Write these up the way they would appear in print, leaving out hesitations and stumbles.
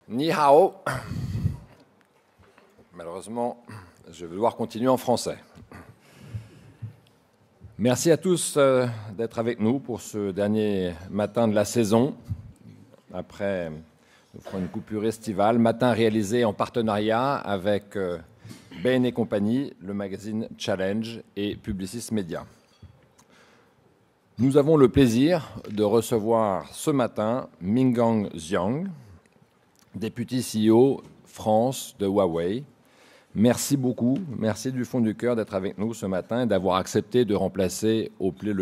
Ni hao. Malheureusement, je vais devoir continuer en français. Merci à tous d'être avec nous pour ce dernier matin de la saison. Après, nous ferons une coupure estivale. Matin réalisé en partenariat avec Bain & Compagnie, le magazine Challenge et Publicis Media. Nous avons le plaisir de recevoir ce matin Mingang Xiang, député CEO France de Huawei. Merci beaucoup, merci du fond du cœur d'être avec nous ce matin et d'avoir accepté de remplacer au pied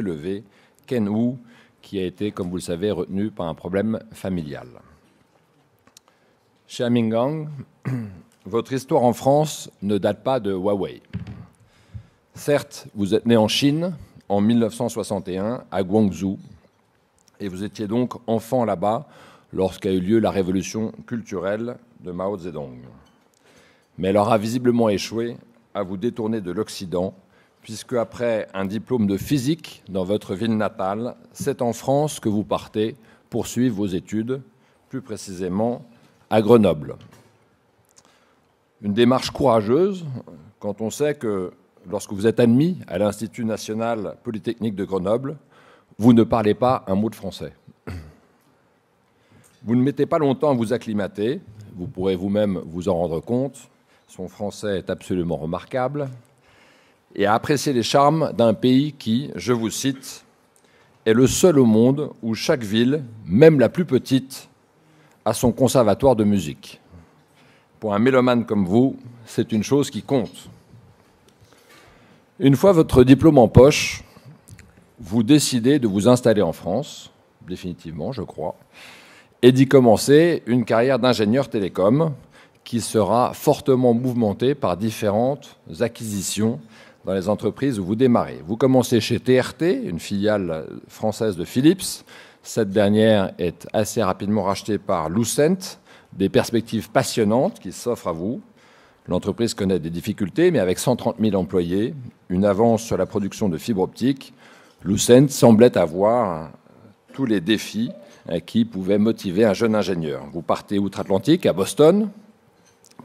levé Ken Wu, qui a été, comme vous le savez, retenu par un problème familial. Cher Mingang, votre histoire en France ne date pas de Huawei. Certes, vous êtes né en Chine en 1961 à Guangzhou et vous étiez donc enfant là-bas lorsqu'a eu lieu la révolution culturelle de Mao Zedong. Mais elle aura visiblement échoué à vous détourner de l'Occident, puisque après un diplôme de physique dans votre ville natale, c'est en France que vous partez poursuivre vos études, plus précisément à Grenoble. Une démarche courageuse quand on sait que lorsque vous êtes admis à l'Institut national polytechnique de Grenoble, vous ne parlez pas un mot de français. Vous ne mettez pas longtemps à vous acclimater, vous pourrez vous-même vous en rendre compte, son français est absolument remarquable, et à apprécier les charmes d'un pays qui, je vous cite, est le seul au monde où chaque ville, même la plus petite, a son conservatoire de musique. Pour un mélomane comme vous, c'est une chose qui compte. Une fois votre diplôme en poche, vous décidez de vous installer en France, définitivement, je crois, et d'y commencer une carrière d'ingénieur télécom qui sera fortement mouvementée par différentes acquisitions dans les entreprises où vous démarrez. Vous commencez chez TRT, une filiale française de Philips. Cette dernière est assez rapidement rachetée par Lucent, des perspectives passionnantes qui s'offrent à vous. L'entreprise connaît des difficultés, mais avec 130 000 employés, une avance sur la production de fibres optiques, Lucent semblait avoir tous les défis qui pouvaient motiver un jeune ingénieur. Vous partez outre-Atlantique, à Boston,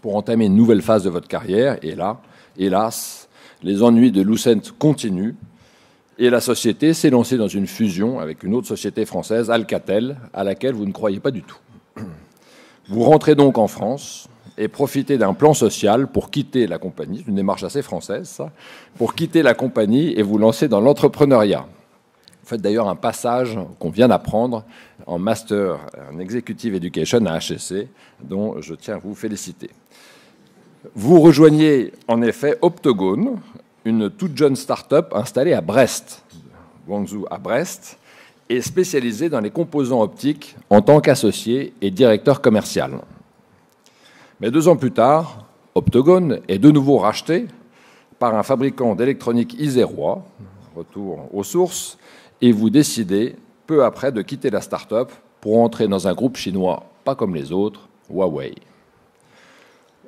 pour entamer une nouvelle phase de votre carrière, et là, hélas, les ennuis de Lucent continuent, et la société s'est lancée dans une fusion avec une autre société française, Alcatel, à laquelle vous ne croyez pas du tout. Vous rentrez donc en France et profitez d'un plan social pour quitter la compagnie, c'est une démarche assez française, ça, pour quitter la compagnie et vous lancer dans l'entrepreneuriat. Vous faites d'ailleurs un passage qu'on vient d'apprendre en Master en Executive Education à HEC, dont je tiens à vous féliciter. Vous rejoignez en effet Optogone, une toute jeune start-up installée à Brest, Guangzhou à Brest, et spécialisée dans les composants optiques en tant qu'associé et directeur commercial. Mais 2 ans plus tard, Optogone est de nouveau racheté par un fabricant d'électronique isérois, retour aux sources, et vous décidez peu après de quitter la start-up pour entrer dans un groupe chinois pas comme les autres, Huawei.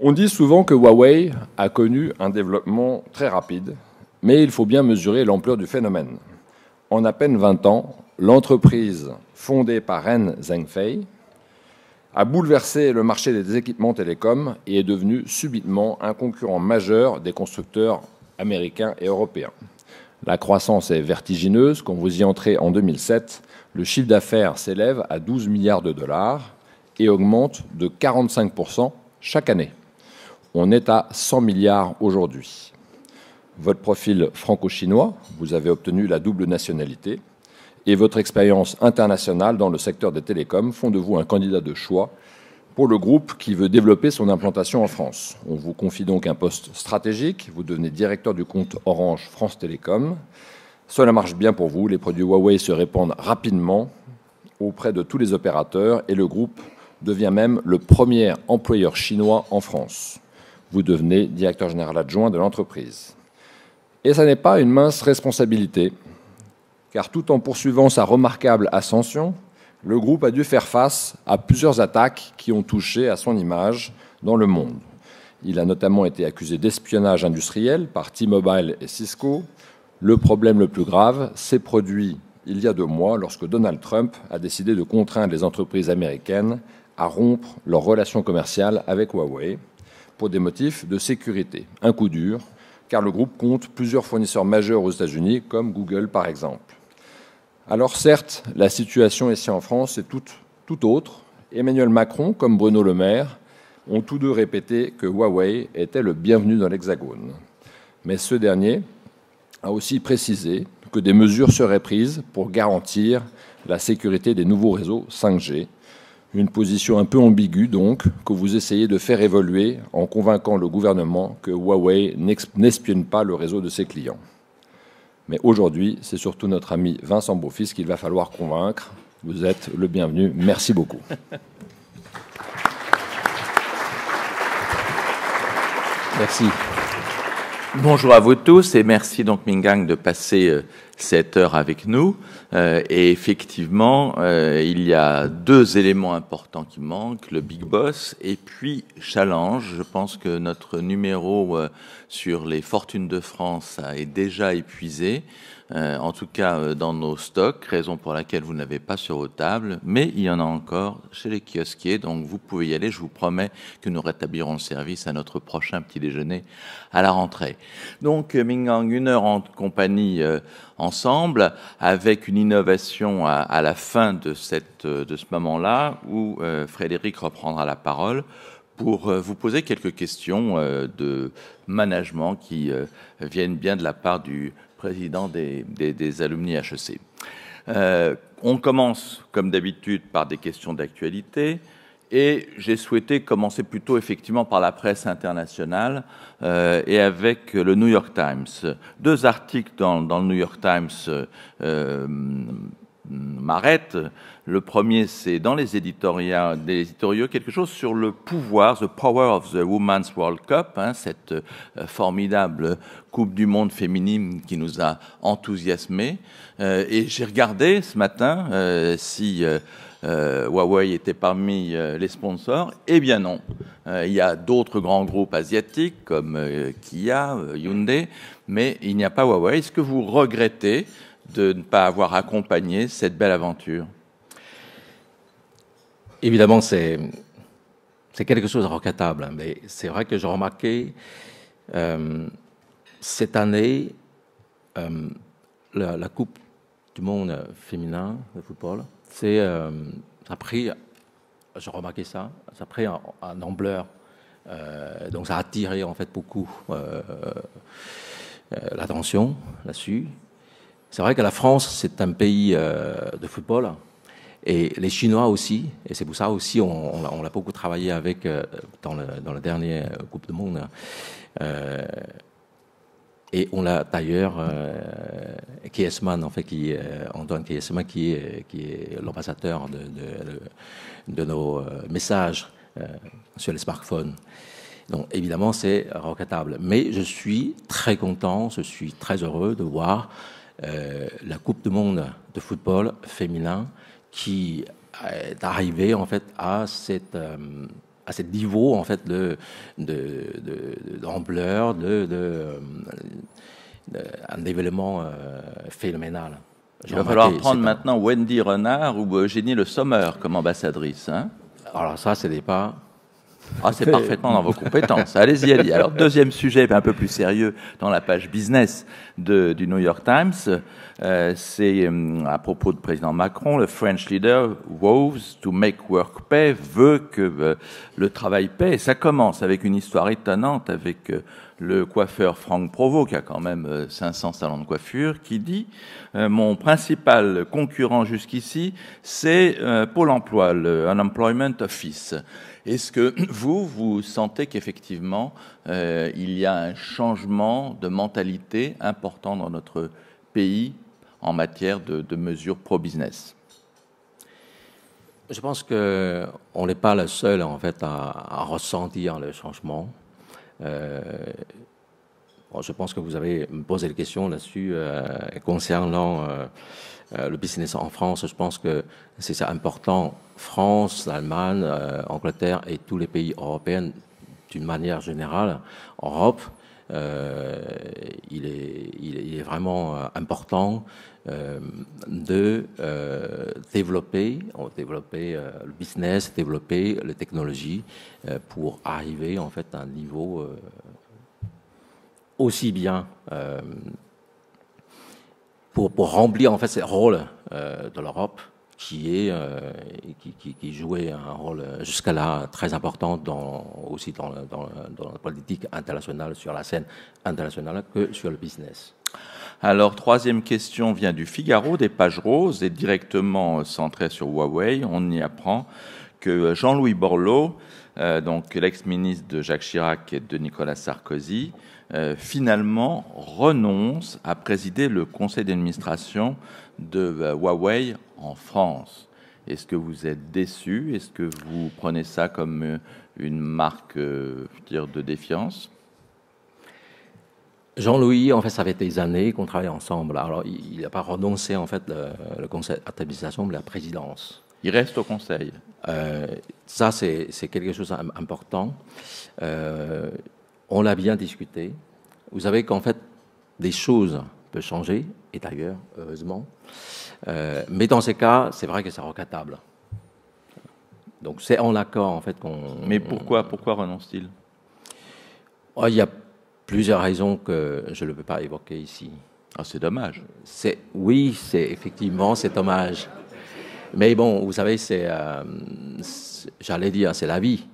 On dit souvent que Huawei a connu un développement très rapide, mais il faut bien mesurer l'ampleur du phénomène. En à peine 20 ans, l'entreprise fondée par Ren Zhengfei a bouleversé le marché des équipements télécoms et est devenue subitement un concurrent majeur des constructeurs américains et européens. La croissance est vertigineuse. Quand vous y entrez en 2007, le chiffre d'affaires s'élève à 12 milliards de dollars et augmente de 45% chaque année. On est à 100 milliards aujourd'hui. Votre profil franco-chinois, vous avez obtenu la double nationalité, et votre expérience internationale dans le secteur des télécoms font de vous un candidat de choix pour le groupe qui veut développer son implantation en France. On vous confie donc un poste stratégique, vous devenez directeur du compte Orange France Télécom. Cela marche bien pour vous, les produits Huawei se répandent rapidement auprès de tous les opérateurs et le groupe devient même le premier employeur chinois en France. Vous devenez directeur général adjoint de l'entreprise. Et ça n'est pas une mince responsabilité, car tout en poursuivant sa remarquable ascension, le groupe a dû faire face à plusieurs attaques qui ont touché à son image dans le monde. Il a notamment été accusé d'espionnage industriel par T-Mobile et Cisco. Le problème le plus grave s'est produit il y a 2 mois lorsque Donald Trump a décidé de contraindre les entreprises américaines à rompre leurs relations commerciales avec Huawei pour des motifs de sécurité. Un coup dur, car le groupe compte plusieurs fournisseurs majeurs aux États-Unis, comme Google par exemple. Alors certes, la situation ici en France est tout autre. Emmanuel Macron, comme Bruno Le Maire, ont tous deux répété que Huawei était le bienvenu dans l'Hexagone. Mais ce dernier a aussi précisé que des mesures seraient prises pour garantir la sécurité des nouveaux réseaux 5G. Une position un peu ambiguë, donc, que vous essayez de faire évoluer en convainquant le gouvernement que Huawei n'espionne pas le réseau de ses clients. Mais aujourd'hui, c'est surtout notre ami Vincent Beaufils qu'il va falloir convaincre. Vous êtes le bienvenu. Merci beaucoup. Merci. Bonjour à vous tous et merci donc Mingang de passer cette heure avec nous. Et effectivement, il y a deux éléments importants qui manquent, le Big Boss et puis Challenge. Je pense que notre numéro sur les fortunes de France est déjà épuisé. En tout cas dans nos stocks, raison pour laquelle vous n'avez pas sur vos tables, mais il y en a encore chez les kiosquiers, donc vous pouvez y aller. Je vous promets que nous rétablirons le service à notre prochain petit déjeuner à la rentrée. Donc Mingang, 1 heure en compagnie ensemble, avec une innovation à la fin de ce moment-là, où Frédéric reprendra la parole pour vous poser quelques questions de management qui viennent bien de la part du président des alumni HEC. On commence, comme d'habitude, par des questions d'actualité. Et j'ai souhaité commencer plutôt effectivement par la presse internationale et avec le New York Times. 2 articles dans le New York Times m'arrêtent. Le premier, c'est dans les éditoriaux, quelque chose sur le pouvoir, the power of the Women's World Cup, cette formidable Coupe du Monde féminine qui nous a enthousiasmés. Et j'ai regardé ce matin si Huawei était parmi les sponsors. Eh bien non. Il y a d'autres grands groupes asiatiques comme Kia, Hyundai, mais il n'y a pas Huawei. Est-ce que vous regrettez de ne pas avoir accompagné cette belle aventure? Évidemment, c'est quelque chose de regrettable, mais c'est vrai que j'ai remarqué cette année la Coupe du Monde féminin de football, ça a pris, j'ai remarqué ça a pris en ampleur, donc ça a attiré en fait beaucoup l'attention là-dessus. C'est vrai que la France, c'est un pays de football, et les Chinois aussi, et c'est pour ça aussi on a beaucoup travaillé avec dans la dernière Coupe du Monde. Et on a d'ailleurs Kiesman, en fait, Antoine Kiesman, qui est l'ambassadeur de nos messages sur les smartphones. Donc évidemment, c'est regrettable. Mais je suis très content, je suis très heureux de voir la Coupe du Monde de football féminin qui est arrivée en fait à ce niveau en fait d'ampleur, un événement phénoménal. Il va falloir prendre maintenant Wendy Renard ou Eugénie Le Sommer comme ambassadrice. Alors ça, ce n'est pas... c'est parfaitement dans vos compétences. Allez-y, allez-y. Alors, deuxième sujet, un peu plus sérieux, dans la page business du New York Times, c'est à propos du président Macron, le French leader vows to make work pay, veut que le travail paie. Et ça commence avec une histoire étonnante avec le coiffeur Franck Provost, qui a quand même 500 salons de coiffure, qui dit mon principal concurrent jusqu'ici, c'est Pôle emploi, le Unemployment Office. Est-ce que vous sentez qu'effectivement, il y a un changement de mentalité important dans notre pays en matière de mesures pro-business? Je pense qu'on n'est pas le seul en fait, à ressentir le changement. Je pense que vous avez posé des questions là-dessus concernant le business en France. Je pense que c'est ça important. France, l'Allemagne, Angleterre et tous les pays européens d'une manière générale, Europe, il est vraiment important de développer le business, développer les technologies pour arriver en fait à un niveau aussi bien pour remplir en fait ce rôle de l'Europe qui jouait un rôle jusqu'à là très important aussi dans la politique internationale, sur la scène internationale, que sur le business. Alors, troisième question vient du Figaro, des pages roses, et directement centrée sur Huawei. On y apprend que Jean-Louis Borloo, donc l'ex-ministre de Jacques Chirac et de Nicolas Sarkozy, finalement renonce à présider le conseil d'administration de Huawei en France. Est-ce que vous êtes déçu? Est-ce que vous prenez ça comme une marque de défiance? Jean-Louis, en fait, ça fait des années qu'on travaille ensemble. Alors, il n'a pas renoncé, en fait, le conseil d'administration, mais la présidence. Il reste au conseil. Ça, c'est quelque chose d'important. On l'a bien discuté. Vous savez qu'en fait, des choses peuvent changer, et d'ailleurs, heureusement. Mais dans ces cas, c'est vrai que c'est regrettable. Donc, c'est en accord, en fait, qu'on... Mais pourquoi renonce-t-il? Il y a plusieurs raisons que je ne peux pas évoquer ici. Ah, c'est dommage. Oui, effectivement, c'est dommage. Mais bon, vous savez, j'allais dire, c'est la vie.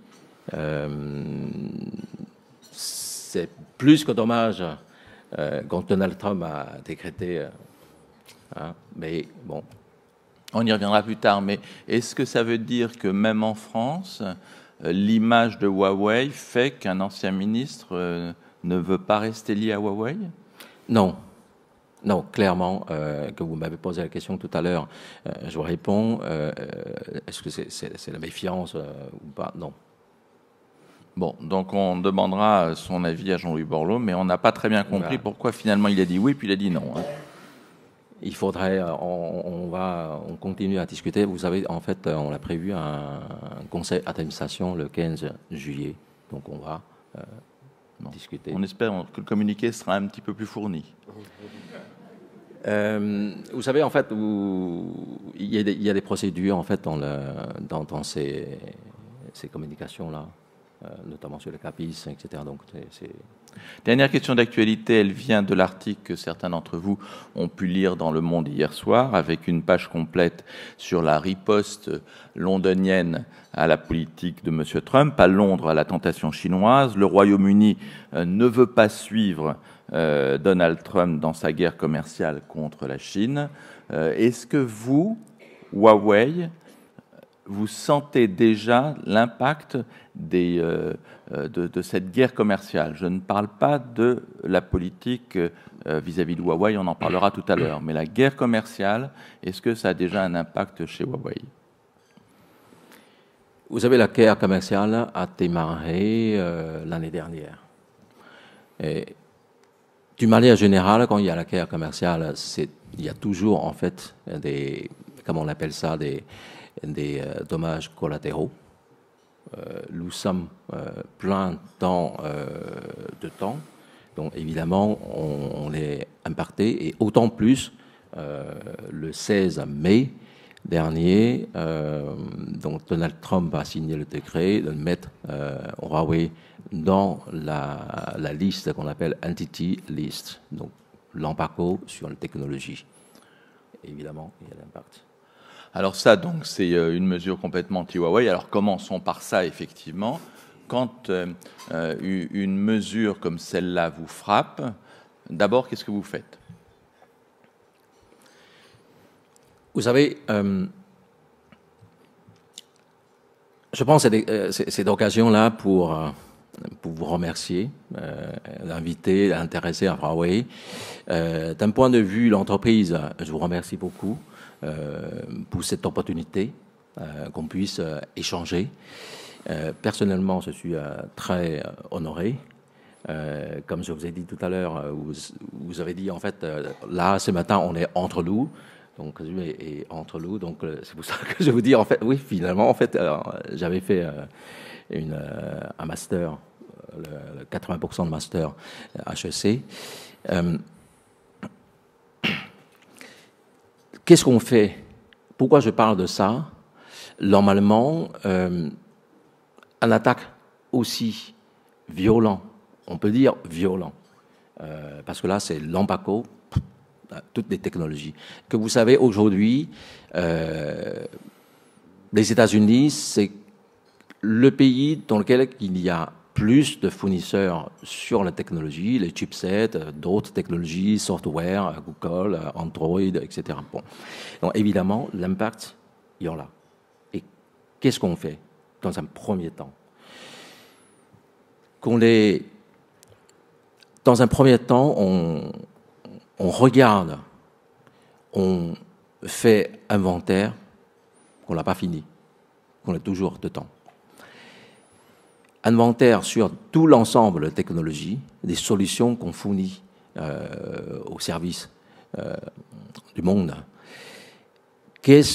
C'est plus que dommage quand Donald Trump a décrété. Mais bon. On y reviendra plus tard. Mais est-ce que ça veut dire que même en France, l'image de Huawei fait qu'un ancien ministre ne veut pas rester lié à Huawei? Non. Non, clairement, que vous m'avez posé la question tout à l'heure, je vous réponds, est-ce que c'est la méfiance ou pas? Non. Bon, donc on demandera son avis à Jean-Louis Borloo, mais on n'a pas très bien compris pourquoi finalement il a dit oui, puis il a dit non. Il faudrait, on continue à discuter. Vous savez, en fait, on a prévu un conseil d'administration le 15 juillet, donc on va discuter. On espère que le communiqué sera un petit peu plus fourni. Vous savez, en fait, il y a des procédures en fait dans ces communications-là, notamment sur le CAPIS, etc. Donc, Dernière question d'actualité, elle vient de l'article que certains d'entre vous ont pu lire dans Le Monde hier soir, avec une page complète sur la riposte londonienne à la politique de M. Trump, à Londres à la tentation chinoise. Le Royaume-Uni ne veut pas suivre Donald Trump dans sa guerre commerciale contre la Chine. Est-ce que vous, Huawei, vous sentez déjà l'impact de cette guerre commerciale? Je ne parle pas de la politique vis-à-vis de Huawei, on en parlera tout à l'heure, mais la guerre commerciale, est-ce que ça a déjà un impact chez Huawei? Vous savez, la guerre commerciale a démarré l'année dernière. Et d'une manière générale, quand il y a la guerre commerciale, il y a toujours en fait comment on appelle ça, des dommages collatéraux. Nous sommes plein de temps, donc évidemment on est impacté, et autant plus le 16 mai dernier, donc Donald Trump a signé le décret de mettre Huawei dans la liste qu'on appelle Entity List, donc l'embargo sur la technologie. Évidemment, il y a l'impact. Alors ça, donc, c'est une mesure complètement anti-Huawei. Alors commençons par ça, effectivement. Quand une mesure comme celle-là vous frappe, d'abord, qu'est-ce que vous faites? Vous savez, je pense que c'est l'occasion-là pour vous remercier, d'inviter, d'intéresser à Huawei. D'un point de vue de l'entreprise, je vous remercie beaucoup pour cette opportunité qu'on puisse échanger. Personnellement, je suis très honoré. Comme je vous ai dit tout à l'heure, vous avez dit en fait, là, ce matin, on est entre nous. Donc, et entre nous, donc c'est pour ça que je vous dis, en fait, oui, finalement, en fait, j'avais fait un master le 80% de master HEC. Qu'est-ce qu'on fait? Pourquoi je parle de ça? Normalement, une attaque aussi violente, on peut dire violent, parce que là, c'est l'embargo, toutes les technologies. Que vous savez, aujourd'hui, les États-Unis, c'est le pays dans lequel il y a plus de fournisseurs sur la technologie, les chipsets, d'autres technologies, software, Google, Android, etc. Bon. Donc évidemment, l'impact, il y en a. Et qu'est-ce qu'on fait dans un premier temps? Dans un premier temps, on regarde, on fait inventaire, qu'on n'a pas fini, qu'on a toujours de temps. Inventaire sur tout l'ensemble de technologies, des solutions qu'on fournit au service du monde. Quels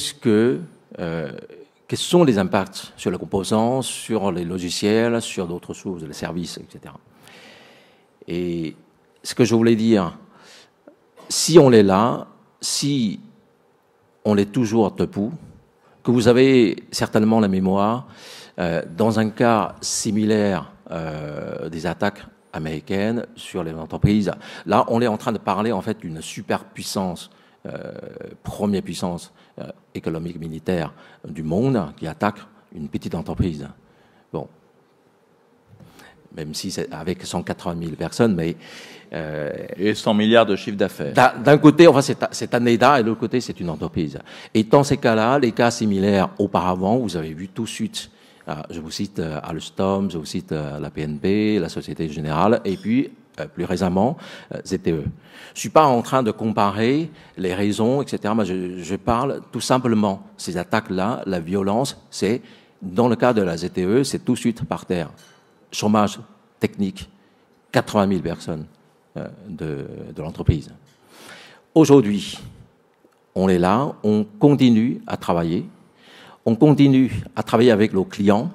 sont les impacts sur les composants, sur les logiciels, sur d'autres choses, les services, etc. Et ce que je voulais dire, si on est là, si on est toujours debout, que vous avez certainement la mémoire, dans un cas similaire des attaques américaines sur les entreprises, là, on est en train de parler en fait d'une superpuissance, première puissance économique militaire du monde qui attaque une petite entreprise. Bon, même si c'est avec 180 000 personnes, mais et 100 milliards de chiffre d'affaires. D'un côté, enfin, c'est un État, et de l'autre côté, c'est une entreprise. Et dans ces cas-là, les cas similaires auparavant, vous avez vu tout de suite. Je vous cite Alstom, je vous cite la BNP, la Société Générale, et puis plus récemment ZTE. Je suis pas en train de comparer les raisons, etc. Mais je parle tout simplement ces attaques-là, la violence, c'est dans le cas de la ZTE, c'est tout de suite par terre. Chômage technique, 80 000 personnes de l'entreprise. Aujourd'hui, on est là, on continue à travailler. On continue à travailler avec nos clients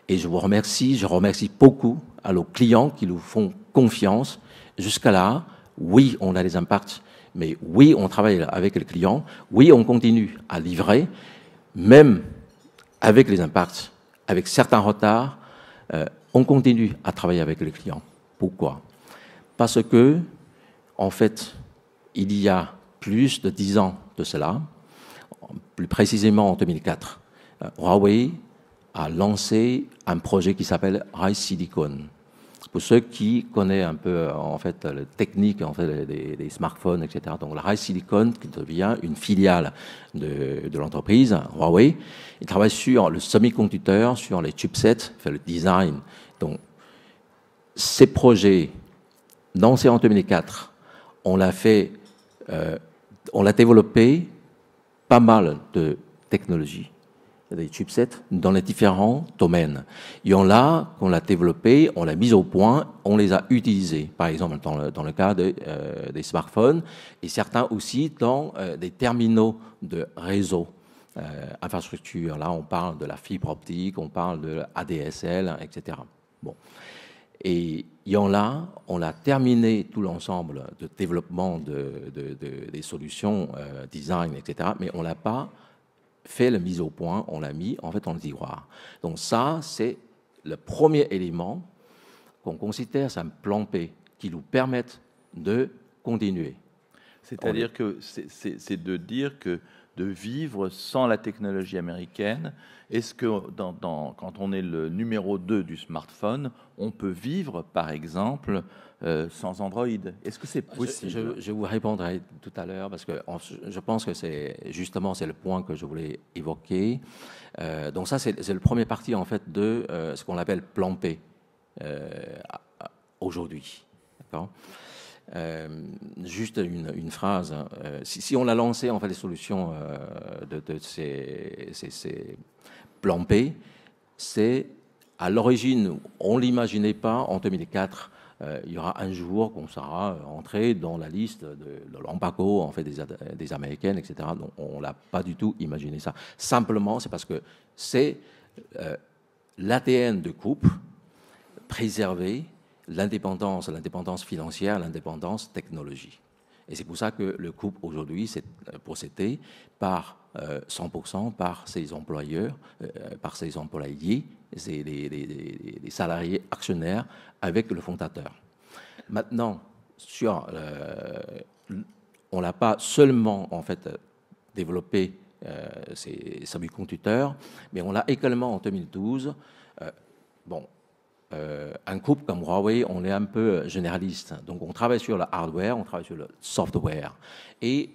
et je remercie beaucoup à nos clients qui nous font confiance. Jusqu'à là, oui, on a des impacts, mais oui, on travaille avec les clients, oui, on continue à livrer, même avec les impacts, avec certains retards, on continue à travailler avec les clients. Pourquoi? Parce que, en fait, il y a plus de 10 ans de cela, plus précisément en 2004, Huawei a lancé un projet qui s'appelle Rice Silicon. Pour ceux qui connaissent un peu en fait la technique en fait des smartphones, etc. Donc la Rice Silicon qui devient une filiale de l'entreprise Huawei. Il travaille sur le semi-conducteur, sur les chipsets, fait le design. Donc ces projets lancés en 2004, on l'a développé pas mal de technologies, des chipsets dans les différents domaines. Il y en a qu'on l'a développé, on l'a mis au point, on les a utilisés, par exemple dans le cas des smartphones, et certains aussi dans des terminaux de réseau, infrastructure. Là, on parle de la fibre optique, on parle de ADSL, etc. Bon. Et il y en a, on a terminé tout l'ensemble de développement des solutions, design, etc., mais on l'a pas fait la mise au point, on l'a mis en fait dans le tiroir. Donc ça, c'est le premier élément qu'on considère, c'est un plan P qui nous permette de continuer. C'est-à-dire que c'est de dire que de vivre sans la technologie américaine, est-ce que quand on est le numéro 2 du smartphone, on peut vivre, par exemple, sans Android? Est-ce que c'est possible? Je vous répondrai tout à l'heure parce que je pense que c'est le point que je voulais évoquer. Donc ça, c'est le premier parti en fait de ce qu'on appelle plan P aujourd'hui. D'accord. Juste une phrase. Si on a lancé en fait les solutions de ces plans P, c'est à l'origine, on l'imaginait pas en 2004. Il y aura un jour qu'on sera entré dans la liste de l'embargo en fait des Américaines, etc. Donc on l'a pas du tout imaginé ça. Simplement, c'est parce que c'est l'ADN de groupe préserver l'indépendance financière, l'indépendance technologique. Et c'est pour ça que le groupe aujourd'hui s'est procédé par 100% par ses employeurs, par ses employés, les salariés actionnaires avec le fondateur. Maintenant, on n'a pas seulement en fait développé ces semi-conducteurs, mais on l'a également en 2012. Un groupe comme Huawei, on est un peu généraliste. Donc, on travaille sur le hardware, on travaille sur le software. Et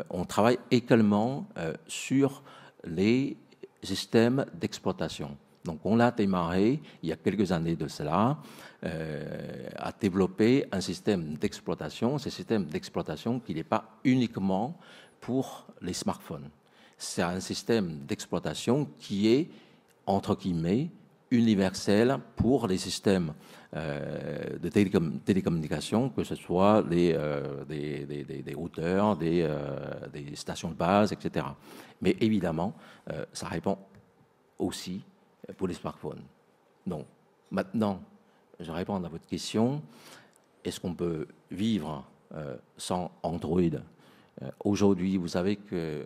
on travaille également sur les systèmes d'exploitation. Donc, on a démarré, il y a quelques années de cela, à développer un système d'exploitation. Ce système d'exploitation qui n'est pas uniquement pour les smartphones. C'est un système d'exploitation qui est, entre guillemets, universel pour les systèmes de télécommunications, que ce soit des routeurs, des stations de base, etc. Mais évidemment, ça répond aussi pour les smartphones. Donc, maintenant, je réponds à votre question. Est-ce qu'on peut vivre sans Android? Aujourd'hui, vous savez que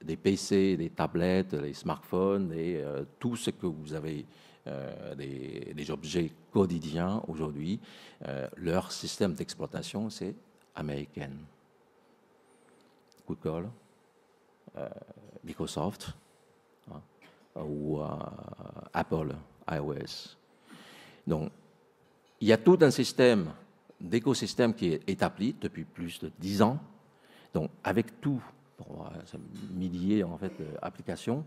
des PC, des tablettes, les smartphones et tout ce que vous avez des objets quotidiens aujourd'hui, leur système d'exploitation, c'est américain. Google, Microsoft ou Apple, iOS. Donc, il y a tout un système d'écosystème qui est établi depuis plus de 10 ans. Donc, avec tout, milliers en fait d'applications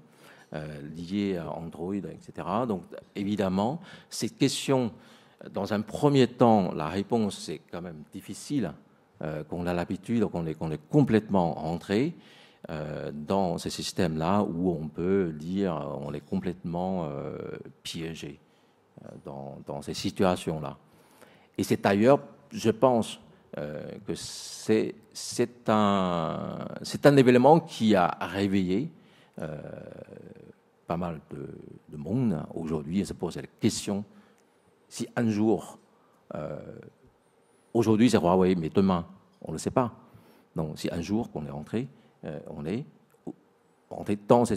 liées à Android, etc. Donc, évidemment, cette question, dans un premier temps, la réponse c'est quand même difficile, qu'on a l'habitude, qu'on est complètement rentré dans ces systèmes-là où on peut dire on est complètement piégé dans ces situations-là. Et c'est d'ailleurs, je pense, que c'est un événement qui a réveillé pas mal de monde aujourd'hui et se pose la question si un jour, aujourd'hui c'est Huawei, mais demain, on ne le sait pas. Donc si un jour qu'on est rentré, on est rentré dans ces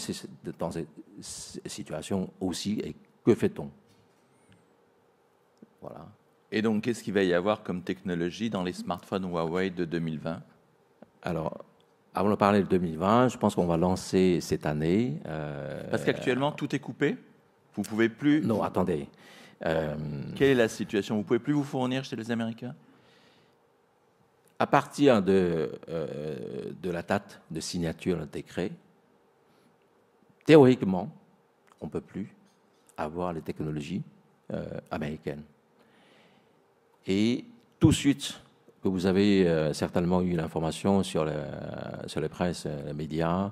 situations aussi, et que fait-on? Voilà. Et donc, qu'est-ce qu'il va y avoir comme technologie dans les smartphones Huawei de 2020? Alors, avant de parler de 2020, je pense qu'on va lancer cette année. Parce qu'actuellement, tout est coupé. Vous ne pouvez plus... Non, attendez. Quelle est la situation? Vous ne pouvez plus vous fournir chez les Américains? À partir de la date de signature du décret, théoriquement, on ne peut plus avoir les technologies américaines. Et tout de suite, que vous avez certainement eu l'information sur les presses, les médias,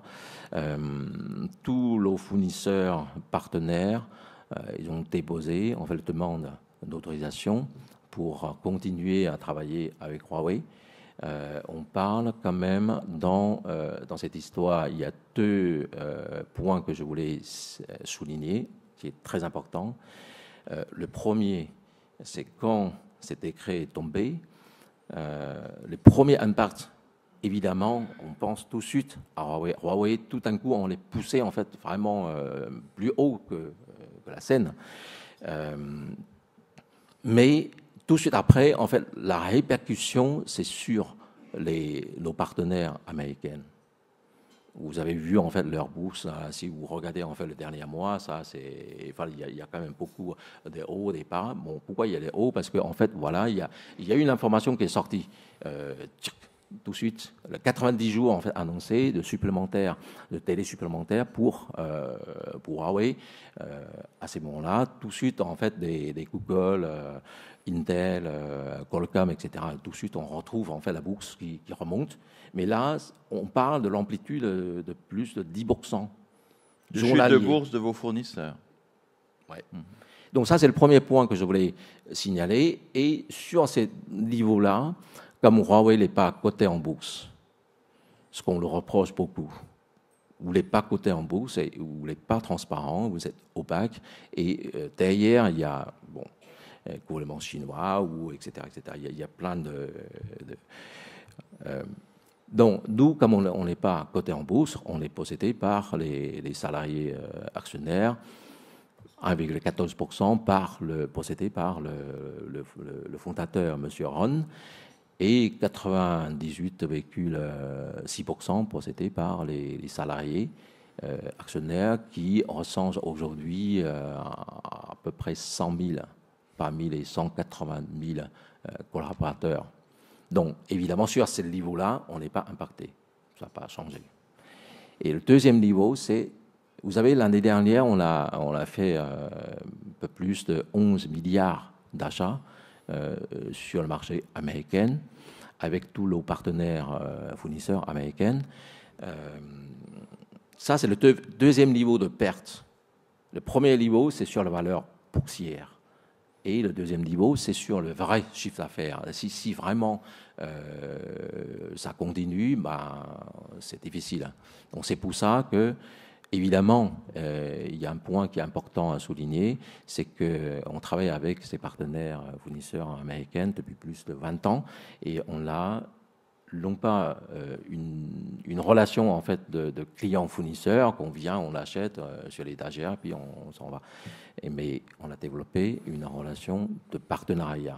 tous nos fournisseurs partenaires, ils ont déposé, en fait, demande d'autorisation pour continuer à travailler avec Huawei. On parle quand même dans cette histoire, il y a deux points que je voulais souligner, qui est très important. Le premier, c'est quand ce décret est tombé, les premiers impacts, évidemment, on pense tout de suite à Huawei. Huawei, tout d'un coup, on les poussait en fait vraiment plus haut que la scène. Mais tout de suite après, en fait, la répercussion, c'est sur nos partenaires américains. Vous avez vu en fait leur bourse. Si vous regardez en fait le dernier mois, ça c'est, enfin, il y a quand même beaucoup de hauts, des bas. Bon, pourquoi il y a des hauts? Parce qu'en fait, voilà, il y a une information qui est sortie tout de suite, 90 jours en fait annoncés de télé supplémentaires pour Huawei. À ce moment-là, tout de suite en fait des Google, Intel, Qualcomm, etc. Tout de suite, on retrouve en fait la bourse qui remonte. Mais là, on parle de l'amplitude de plus de 10%. De chute de bourse de vos fournisseurs. Ouais. Donc ça, c'est le premier point que je voulais signaler. Et sur ce niveau-là, comme Huawei n'est pas coté en bourse, ce qu'on le reproche beaucoup, vous n'êtes pas coté en bourse, et vous n'êtes pas transparent, vous êtes opaque. Et derrière, il y a gouvernement chinois, ou etc. etc. Il y a plein donc, nous, comme on n'est pas coté en bourse, on est possédé par les salariés actionnaires, 1,14% possédé par le fondateur, M. Ron, et 98,6% possédé par les salariés actionnaires qui recensent aujourd'hui à peu près 100 000 parmi les 180 000 collaborateurs. Donc, évidemment, sur ce niveau-là, on n'est pas impacté. Ça n'a pas changé. Et le deuxième niveau, c'est, vous savez, l'année dernière, on a fait un peu plus de 11 milliards d'achats sur le marché américain, avec tous nos partenaires fournisseurs américains. Ça, c'est le deuxième niveau de perte. Le premier niveau, c'est sur la valeur boursière. Et le deuxième niveau, c'est sur le vrai chiffre d'affaires. Si vraiment ça continue, c'est difficile. Donc c'est pour ça que, évidemment, il y a un point qui est important à souligner, c'est qu'on travaille avec ces partenaires fournisseurs américains depuis plus de 20 ans, et on a non pas une relation en fait de client-fournisseur qu'on vient, on achète sur l'étagère, puis on s'en va. Mais on a développé une relation de partenariat.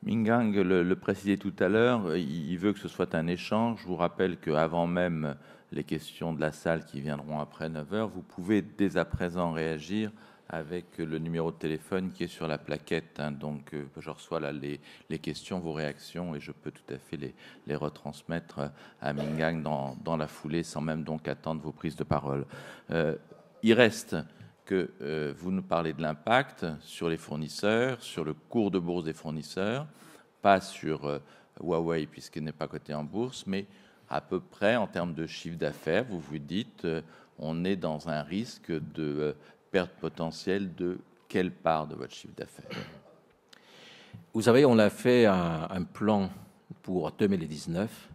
Mingang le précisait tout à l'heure, il veut que ce soit un échange. Je vous rappelle qu'avant même les questions de la salle qui viendront après 9h, vous pouvez dès à présent réagir avec le numéro de téléphone qui est sur la plaquette. Donc, je reçois là les questions, vos réactions, et je peux tout à fait les retransmettre à Mingang dans la foulée, sans même donc attendre vos prises de parole. Il reste que vous nous parlez de l'impact sur les fournisseurs, sur le cours de bourse des fournisseurs, pas sur Huawei puisqu'il n'est pas coté en bourse, mais à peu près en termes de chiffre d'affaires, vous vous dites on est dans un risque de perte potentielle de quelle part de votre chiffre d'affaires? Vous savez, on a fait un plan pour 2019.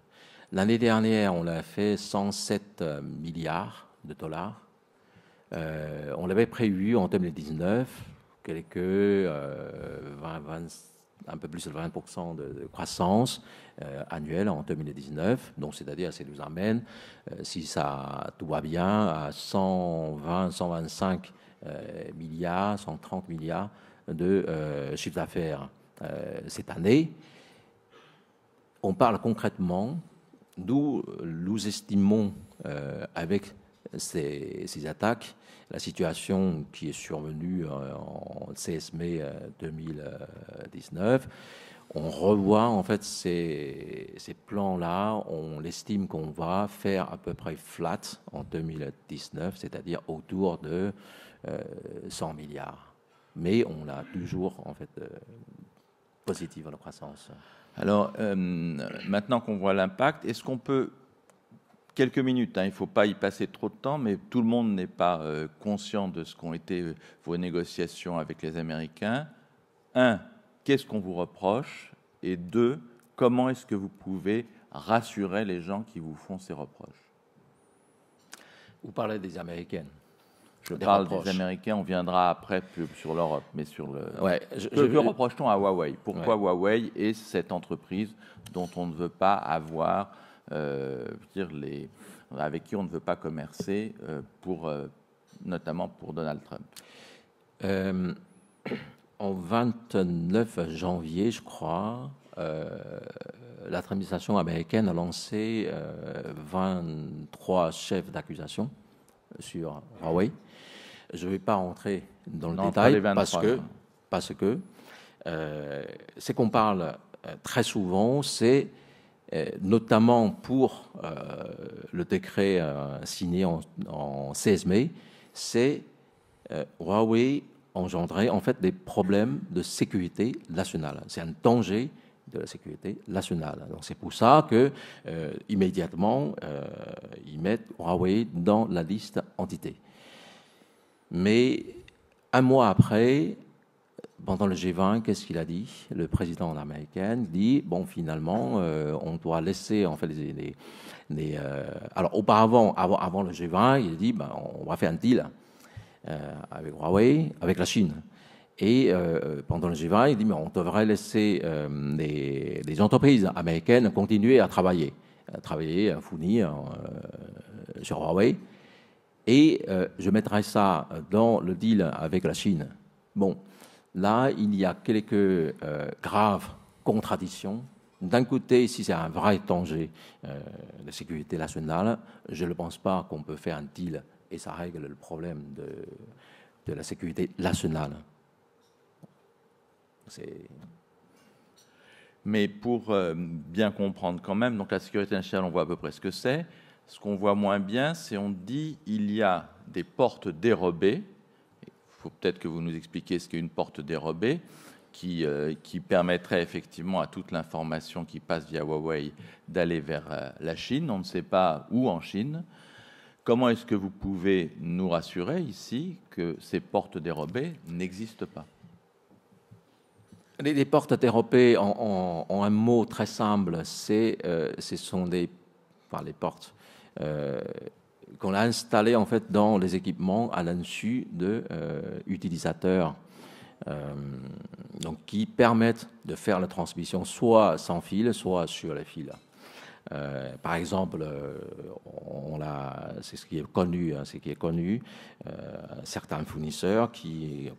L'année dernière, on a fait 107 milliards de dollars. On l'avait prévu en 2019, un peu plus de 20% de croissance annuelle en 2019. Donc, c'est-à-dire, ça nous amène, si tout va bien, à 120, 125 milliards, 130 milliards de chiffre d'affaires cette année. On parle concrètement, nous estimons avec ces attaques, la situation qui est survenue en 16 mai 2019, on revoit en fait ces plans-là, on estime qu'on va faire à peu près flat en 2019, c'est-à-dire autour de 100 milliards. Mais on a toujours en fait positive en croissance. Alors, maintenant qu'on voit l'impact, est-ce qu'on peut, quelques minutes, il ne faut pas y passer trop de temps, mais tout le monde n'est pas conscient de ce qu'ont été vos négociations avec les Américains. 1, qu'est-ce qu'on vous reproche? Et 2, comment est-ce que vous pouvez rassurer les gens qui vous font ces reproches? Vous parlez des Américaines. Je parle des Américains, on viendra après sur l'Europe, mais sur le... Ouais, que reproche-t-on à Huawei? Pourquoi Huawei est cette entreprise dont on ne veut pas avoir, avec qui on ne veut pas commercer, notamment pour Donald Trump? En 29 janvier, je crois, l'administration américaine a lancé 23 chefs d'accusation sur Huawei. Je ne vais pas rentrer dans le détail parce que ce qu'on parle très souvent, c'est notamment pour le décret signé en 16 mai, c'est Huawei engendrer en fait des problèmes de sécurité nationale. C'est un danger de la sécurité nationale. Donc c'est pour ça que immédiatement ils mettent Huawei dans la liste entité. Mais un mois après, pendant le G20, qu'est-ce qu'il a dit? Le président américain dit bon, finalement, on doit laisser en fait alors auparavant, avant le G20, il dit on va faire un deal avec Huawei, avec la Chine. Et pendant le G20, il dit mais on devrait laisser les entreprises américaines continuer à travailler, à fournir sur Huawei. Et je mettrai ça dans le deal avec la Chine. Bon, là, il y a quelques graves contradictions. D'un côté, si c'est un vrai danger de sécurité nationale, je ne pense pas qu'on peut faire un deal et ça règle le problème de la sécurité nationale. Mais pour bien comprendre quand même, donc la sécurité nationale, on voit à peu près ce que c'est. Ce qu'on voit moins bien, c'est on dit il y a des portes dérobées. Il faut peut-être que vous nous expliquiez ce qu'est une porte dérobée qui permettrait effectivement à toute l'information qui passe via Huawei d'aller vers la Chine. On ne sait pas où en Chine. Comment est-ce que vous pouvez nous rassurer ici que ces portes dérobées n'existent pas? Les portes dérobées, en un mot très simple, ce sont les portes qu'on a installées en fait dans les équipements à l'insu de utilisateurs, donc qui permettent de faire la transmission soit sans fil, soit sur les fils. Par exemple, c'est ce qui est connu, certains fournisseurs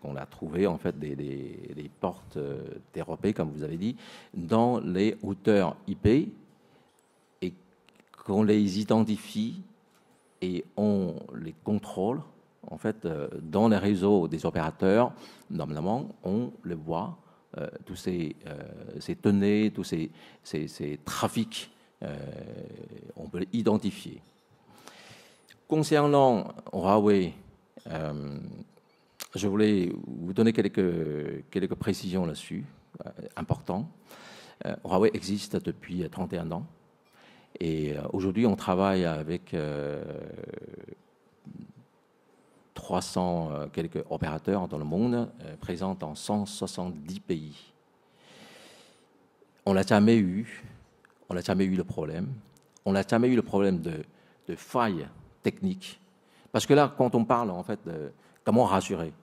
qu'on a trouvé en fait des portes dérobées, comme vous avez dit, dans les routeurs IP et qu'on les identifie et on les contrôle en fait dans les réseaux des opérateurs. Normalement, on les voit, tous ces données, tous ces trafics. On peut l'identifier. Concernant Huawei, je voulais vous donner quelques précisions là-dessus, importantes. Huawei existe depuis 31 ans et aujourd'hui on travaille avec 300 quelques opérateurs dans le monde, présents dans 170 pays. On n'a jamais eu le problème. On n'a jamais eu le problème de failles techniques. Parce que là, quand on parle en fait de comment rassurer,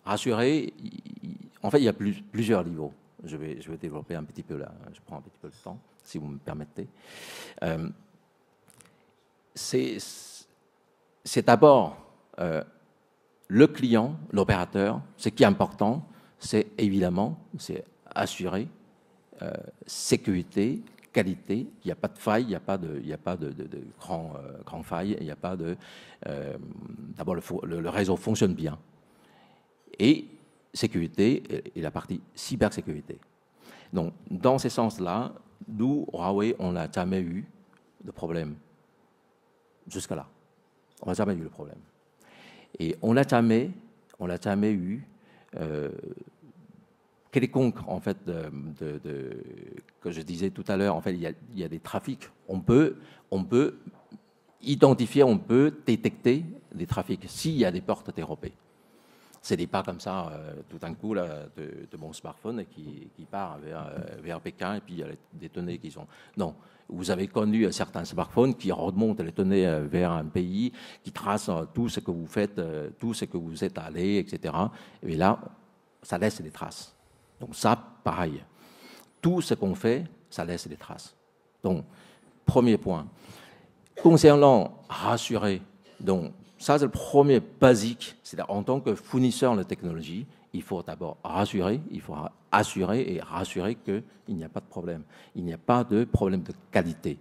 en fait, il y a plusieurs niveaux. Je vais développer un petit peu là. Je prends un petit peu de temps, si vous me permettez. C'est d'abord le client, l'opérateur. Ce qui est important, c'est évidemment, assurer sécurité, qualité, il n'y a pas de faille, il n'y a pas de grand faille, il n'y a pas de... D'abord, le réseau fonctionne bien. Et sécurité et la partie cybersécurité. Donc, dans ce sens-là, nous, Huawei, on n'a jamais eu de problème. Jusqu'à là. On n'a jamais eu le problème. Et on n'a jamais eu... quelconque, en fait, que je disais tout à l'heure, en fait, il y a des trafics. On peut identifier, on peut détecter des trafics s'il y a des portes dérobées. Ce n'est pas comme ça, tout d'un coup, là, de mon smartphone qui part vers Pékin et puis il y a des données qui sont... Non, vous avez connu certains smartphones qui remontent les données vers un pays, qui tracent tout ce que vous faites, tout ce que vous êtes allé, etc. Et là, ça laisse des traces. Donc ça, pareil. Tout ce qu'on fait, ça laisse des traces. Donc, premier point. Concernant rassurer, donc ça c'est le premier basique, c'est-à-dire en tant que fournisseur de technologie, il faut d'abord rassurer, il faut assurer et rassurer qu'il n'y a pas de problème. Il n'y a pas de problème de qualité.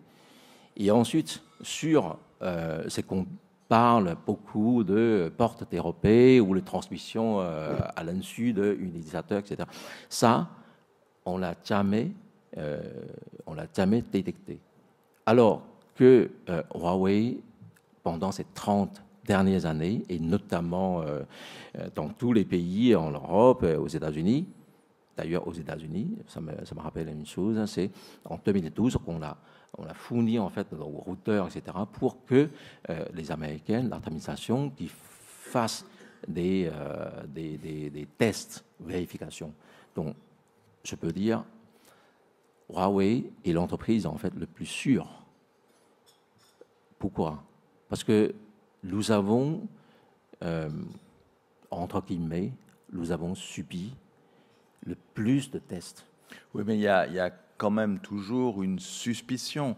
Et ensuite, sur ce qu'on parle beaucoup de portes dérobées ou de transmission à l'insu de l'utilisateur, etc. Ça, on l'a jamais détecté. Alors que Huawei, pendant ces 30 dernières années, et notamment dans tous les pays, en Europe, aux États-Unis, d'ailleurs aux États-Unis, ça me rappelle une chose, c'est en 2012 qu'on a fourni en fait nos routeurs, etc., pour que les Américains, l'administration, qui fassent des tests, vérifications. Donc, je peux dire, Huawei est l'entreprise en fait le plus sûre. Pourquoi? Parce que nous avons, entre guillemets, nous avons subi le plus de tests. Oui, mais il y a quand même toujours une suspicion.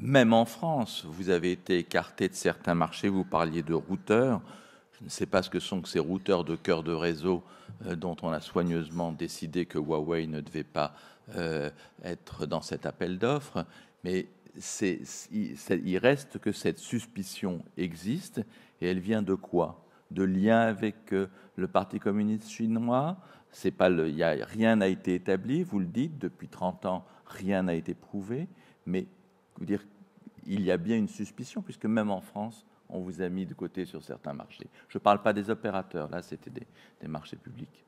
Même en France, vous avez été écarté de certains marchés, vous parliez de routeurs. Je ne sais pas ce que sont que ces routeurs de cœur de réseau dont on a soigneusement décidé que Huawei ne devait pas être dans cet appel d'offres, mais il reste que cette suspicion existe, et elle vient de quoi? De liens avec le Parti communiste chinois? C'est pas rien n'a été établi, vous le dites, depuis 30 ans, rien n'a été prouvé, mais dire, il y a bien une suspicion, puisque même en France, on vous a mis de côté sur certains marchés. Je ne parle pas des opérateurs, là c'était des marchés publics.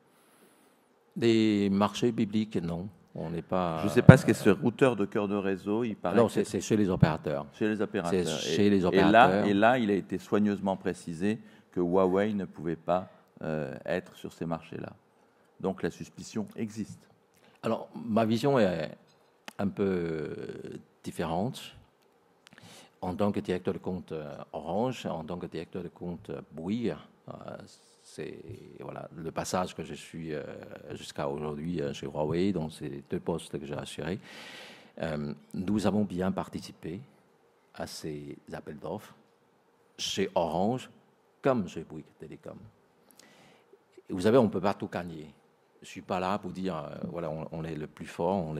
Des marchés publics, non. On n'est pas. Je ne sais pas ce qu'est ce routeur de cœur de réseau. Il paraît. Non, c'est chez les opérateurs. Chez les opérateurs. Chez les opérateurs. Et là, il a été soigneusement précisé que Huawei ne pouvait pas être sur ces marchés-là. Donc la suspicion existe. Alors, ma vision est un peu différente. En tant que directeur de compte Orange, en tant que directeur de compte Bouygues, c'est voilà, le passage que je suis jusqu'à aujourd'hui chez Huawei, donc c'est 2 postes que j'ai assurés. Nous avons bien participé à ces appels d'offres chez Orange comme chez Bouygues Télécom. Et vous savez, on ne peut pas tout gagner. Je ne suis pas là pour dire, voilà, on est le plus fort,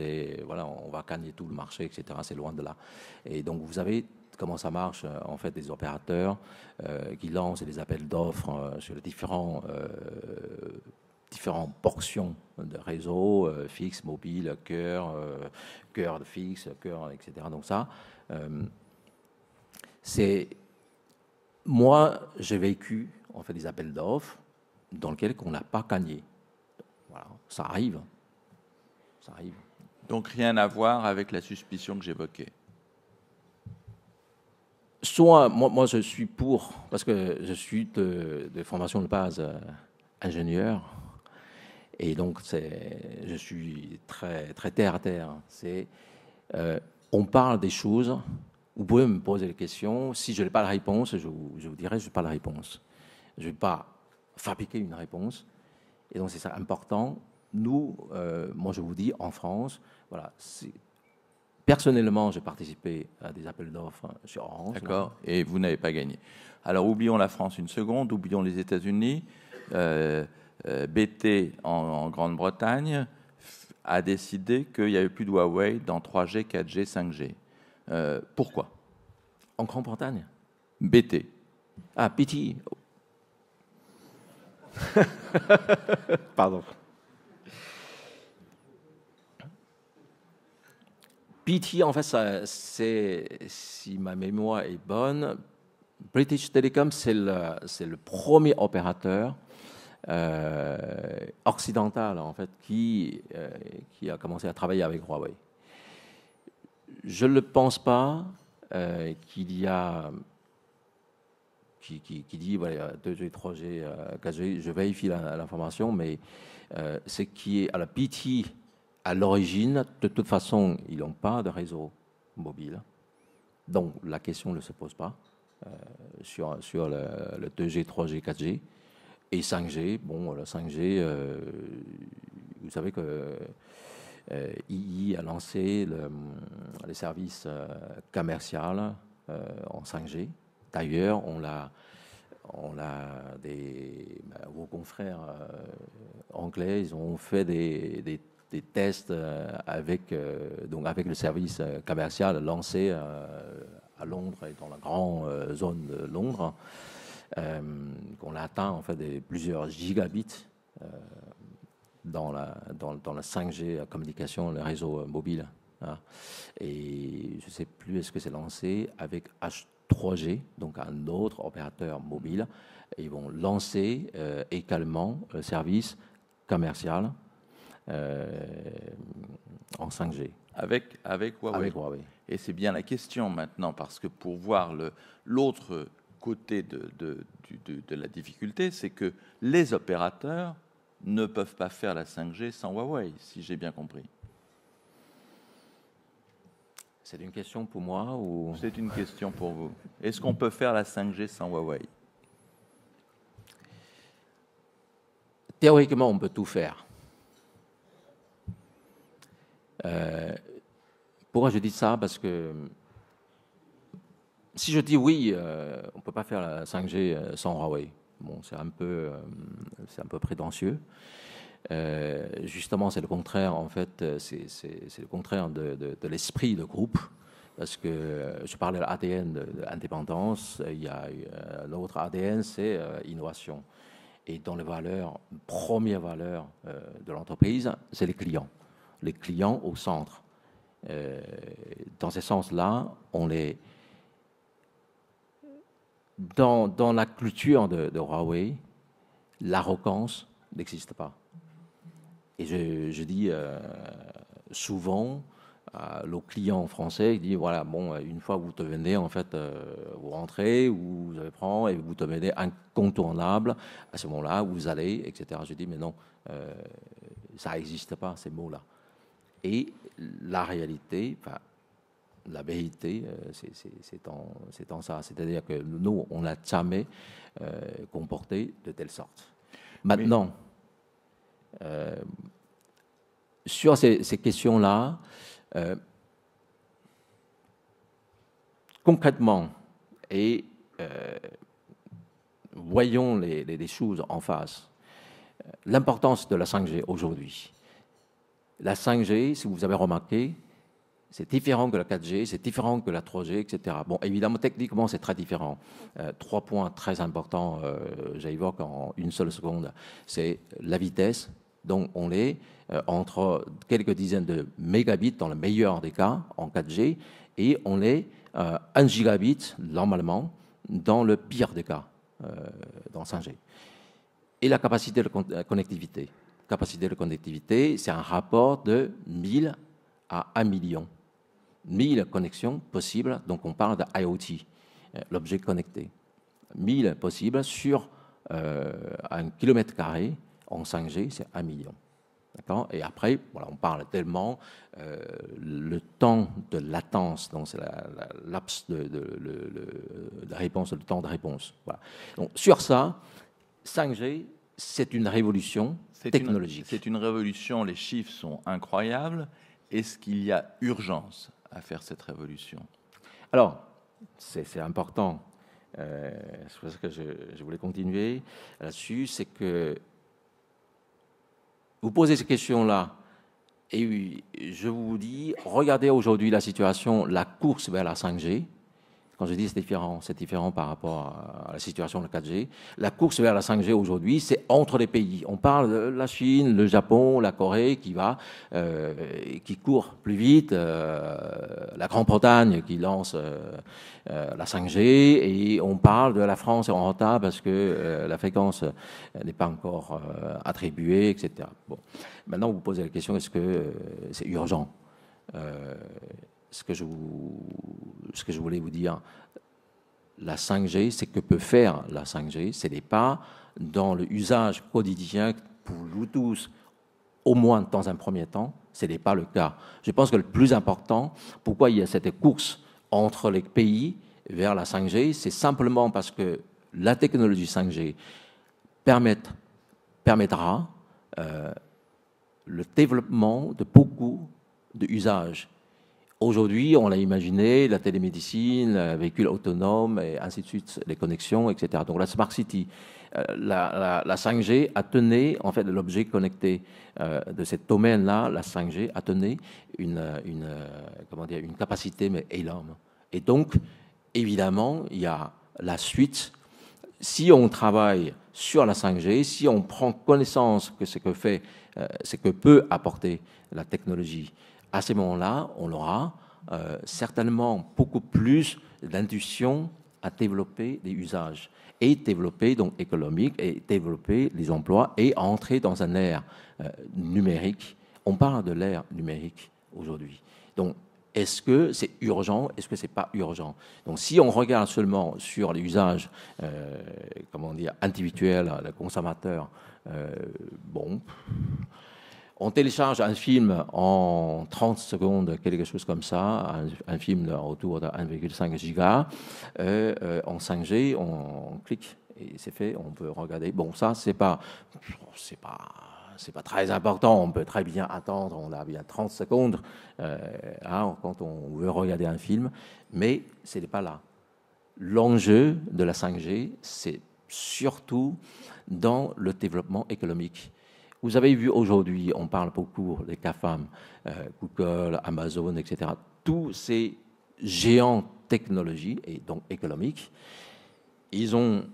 voilà, on va gagner tout le marché, etc. C'est loin de là. Et donc, vous savez comment ça marche, en fait, des opérateurs qui lancent des appels d'offres sur les différentes portions de réseau, fixe, mobile, cœur de fixe, cœur, etc. Donc ça, c'est... Moi, j'ai vécu, en fait, des appels d'offres dans lesquels on n'a pas gagné. Voilà, ça arrive. Ça arrive. Donc rien à voir avec la suspicion que j'évoquais. Soit, moi je suis pour, parce que je suis de formation de base ingénieur, et donc je suis très, très terre à terre. On parle des choses, vous pouvez me poser des questions, si je n'ai pas la réponse, je vous dirai je n'ai pas la réponse. Je ne vais pas fabriquer une réponse, et donc c'est ça important. Nous, moi je vous dis, en France, voilà, personnellement, j'ai participé à des appels d'offres sur Orange. D'accord, et vous n'avez pas gagné. Alors, oublions la France une seconde, oublions les États-Unis. BT, en Grande-Bretagne, a décidé qu'il n'y avait plus de Huawei dans 3G, 4G, 5G. Pourquoi? En Grande-Bretagne? BT. Ah, BT. Pardon. BT, en fait, si ma mémoire est bonne, British Telecom, c'est le premier opérateur occidental, en fait, qui a commencé à travailler avec Huawei. Je ne pense pas qu'il y a... qui dit voilà, 2G, 3G, 4G, je vérifie l'information, mais ce qui est à la BT... À l'origine, de toute façon, ils n'ont pas de réseau mobile. Donc, la question ne se pose pas sur le 2G, 3G, 4G. Et 5G, bon, le 5G, vous savez que II a lancé les services commerciaux en 5G. D'ailleurs, on a vos confrères anglais, ils ont fait des tests avec le service commercial lancé à Londres et dans la grande zone de Londres, qu'on atteint en fait plusieurs gigabits dans la 5G communication, le réseau mobile. Hein. Et je ne sais plus, est-ce que c'est lancé avec H3G, donc un autre opérateur mobile. Et ils vont lancer également le service commercial en 5G. Avec Huawei. Avec Huawei. Et c'est bien la question maintenant, parce que pour voir l'autre côté de la difficulté, c'est que les opérateurs ne peuvent pas faire la 5G sans Huawei, si j'ai bien compris. C'est une question pour moi ou... C'est une question pour vous. Est-ce qu'on peut faire la 5G sans Huawei? théoriquement, on peut tout faire. Pourquoi je dis ça? Parce que si je dis oui, on ne peut pas faire la 5G sans Huawei. Bon, c'est un peu prétentieux. Justement, c'est le contraire. En fait, c'est le contraire de l'esprit de groupe. Parce que je parlais de l'ADN d'indépendance. Il y a l'autre ADN, c'est innovation. Et dans les valeurs, première valeur de l'entreprise, c'est les clients. Les clients au centre. Dans ce sens-là, on est dans la culture de Huawei, l'arrogance n'existe pas. Et je dis souvent à nos clients français, ils disent voilà, bon, une fois que vous devenez, en fait, vous rentrez, vous avez prend et vous devenez incontournable, à ce moment-là, vous allez, etc. Je dis mais non, ça n'existe pas, ces mots-là. Et la réalité, enfin, la vérité, c'est en ça. C'est-à-dire que nous, on n'a jamais comporté de telle sorte. Maintenant, sur ces questions-là, concrètement, et voyons les choses en face, l'importance de la 5G aujourd'hui. La 5G, si vous avez remarqué, c'est différent que la 4G, c'est différent que la 3G, etc. Bon, évidemment, techniquement, c'est très différent. 3 points très importants, j'évoque en une seule seconde. C'est la vitesse. Donc, on est entre quelques dizaines de mégabits dans le meilleur des cas en 4G et on est 1 gigabit, normalement, dans le pire des cas, dans 5G. Et la capacité de connectivité. Capacité de connectivité, c'est un rapport de 1000 à 1 million. 1000 connexions possibles, donc on parle de IoT, l'objet connecté. 1000 possibles sur 1 kilomètre carré en 5G, c'est 1 million. D'accord ? Et après, voilà, on parle tellement le temps de latence, donc c'est la laps de réponse, le temps de réponse. Voilà. Donc sur ça, 5G, c'est une révolution technologique. C'est une révolution, les chiffres sont incroyables. Est-ce qu'il y a urgence à faire cette révolution? Alors, c'est important. C'est pour ça que je voulais continuer là-dessus. C'est que vous posez ces questions-là et je vous dis, regardez aujourd'hui la situation, la course vers la 5G. Quand je dis c'est différent par rapport à la situation de la 4G. La course vers la 5G aujourd'hui, c'est entre les pays. On parle de la Chine, le Japon, la Corée qui court plus vite, la Grande-Bretagne qui lance la 5G, et on parle de la France en retard parce que la fréquence n'est pas encore attribuée, etc. Bon. Maintenant, vous posez la question, est-ce que c'est urgent? Ce que je voulais vous dire, la 5G, c'est que peut faire la 5G, ce n'est pas dans le usage quotidien pour Bluetooth, au moins dans un premier temps, ce n'est pas le cas. Je pense que le plus important, pourquoi il y a cette course entre les pays vers la 5G, c'est simplement parce que la technologie 5G permettra le développement de beaucoup d'usages. Aujourd'hui, on l'a imaginé, la télémédecine, le véhicule autonome, et ainsi de suite, les connexions, etc. Donc la Smart City, la 5G a tenu, en fait, l'objet connecté de ce domaine-là, la 5G a tenu une capacité mais énorme. Et donc, évidemment, il y a la suite. Si on travaille sur la 5G, si on prend connaissance de ce que peut apporter la technologie, à ce moment-là, on aura certainement beaucoup plus d'intuition à développer des usages et développer donc économique et développer les emplois et entrer dans un ère numérique. On parle de l'ère numérique aujourd'hui. Donc, est-ce que c'est urgent? Est-ce que c'est pas urgent? Donc, si on regarde seulement sur les usages, individuels, le consommateur, bon. On télécharge un film en 30 secondes, quelque chose comme ça, un film autour de 1,5 giga. En 5G, on clique et c'est fait, on peut regarder. Bon, ça, c'est pas très important, on peut très bien attendre, on a bien 30 secondes quand on veut regarder un film, mais ce n'est pas là. L'enjeu de la 5G, c'est surtout dans le développement économique. Vous avez vu aujourd'hui, on parle beaucoup des GAFAM, Google, Amazon, etc. Tous ces géants technologiques et donc économiques, ils ont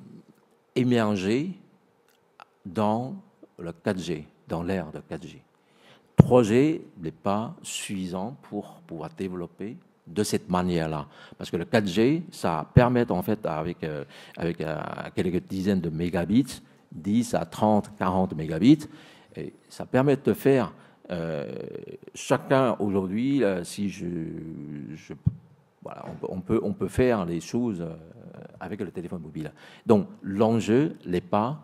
émergé dans le 4G, dans l'ère de 4G. 3G n'est pas suffisant pour pouvoir développer de cette manière-là. Parce que le 4G, ça permet en fait, avec quelques dizaines de mégabits, 10 à 30, 40 mégabits, et ça permet de faire chacun aujourd'hui, voilà, on peut faire les choses avec le téléphone mobile. Donc l'enjeu n'est pas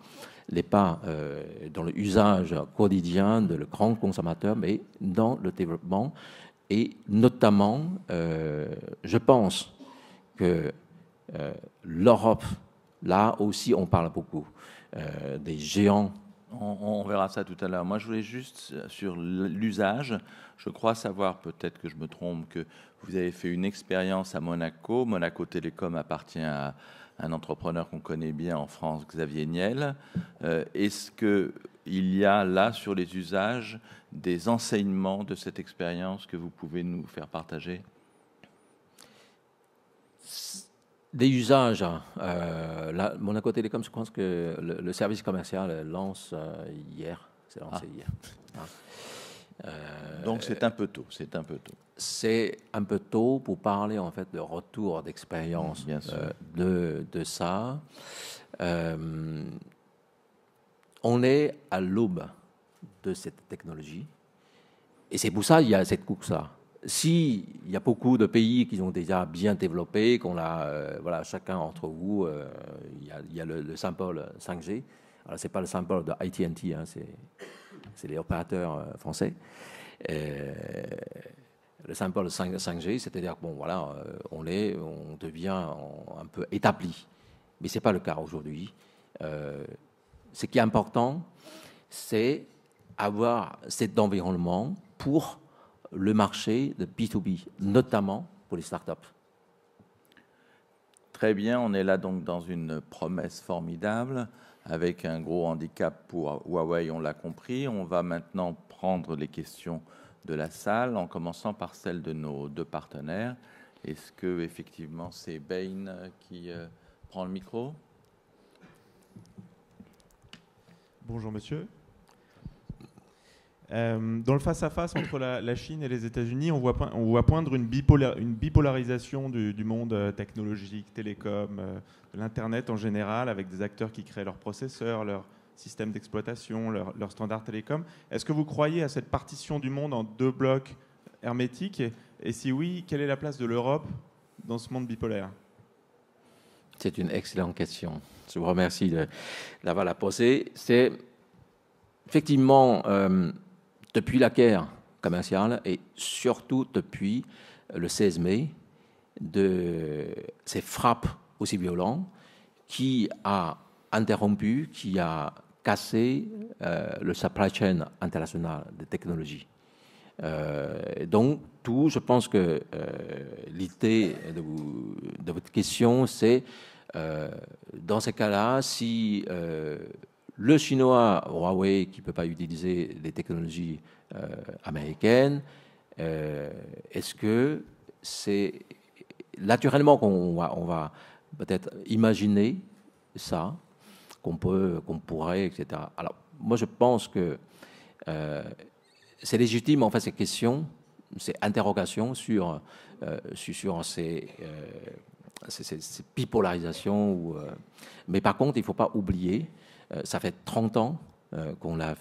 dans l'usage quotidien de le grand consommateur, mais dans le développement. Et notamment, je pense que l'Europe, là aussi on parle beaucoup des géants. On verra ça tout à l'heure. Moi, je voulais juste, sur l'usage, je crois savoir, peut-être que je me trompe, que vous avez fait une expérience à Monaco. Monaco Télécom appartient à un entrepreneur qu'on connaît bien en France, Xavier Niel. Est-ce qu'il y a là, sur les usages, des enseignements de cette expérience que vous pouvez nous faire partager ? Des usages. Monaco Télécom, je pense que le service commercial lance hier. C'est lancé hier. Donc c'est un peu tôt. C'est un peu tôt. C'est un peu tôt pour parler en fait de retour d'expérience de ça. On est à l'aube de cette technologie et c'est pour ça qu'il y a cette course-là. S'il y a beaucoup de pays qui ont déjà bien développé, qu'on a, voilà, chacun entre vous, il y a le symbole 5G. Alors, c'est pas le symbole de AT&T, hein, c'est les opérateurs français. Le symbole 5G, c'est-à-dire bon, voilà, on devient un peu établi, mais c'est pas le cas aujourd'hui. Ce qui est important, c'est avoir cet environnement pour le marché de B2B, notamment pour les startups. Très bien, on est là donc dans une promesse formidable, avec un gros handicap pour Huawei, on l'a compris. On va maintenant prendre les questions de la salle, en commençant par celle de nos deux partenaires. Est-ce que effectivement c'est Bain qui prend le micro ? Bonjour monsieur. Dans le face-à-face entre la Chine et les États-Unis, on voit poindre une bipolarisation du monde technologique, télécom, de l'Internet en général, avec des acteurs qui créent leurs processeurs, leurs systèmes d'exploitation, leurs standards télécom. Est-ce que vous croyez à cette partition du monde en deux blocs hermétiques et si oui, quelle est la place de l'Europe dans ce monde bipolaire ? C'est une excellente question. Je vous remercie d'avoir la posée. C'est effectivement... depuis la guerre commerciale et surtout depuis le 16 mai, de ces frappes aussi violentes qui a interrompu, qui a cassé le supply chain international de technologie. Donc, je pense que l'idée de votre question, c'est dans ces cas-là, si le chinois Huawei qui ne peut pas utiliser les technologies américaines, est-ce que c'est naturellement qu'on va peut-être imaginer ça, qu'on pourrait, etc. Alors, moi, je pense que c'est légitime, en fait, ces questions, ces interrogations sur ces bipolarisations. Mais par contre, il ne faut pas oublier, ça fait 30 ans qu'on a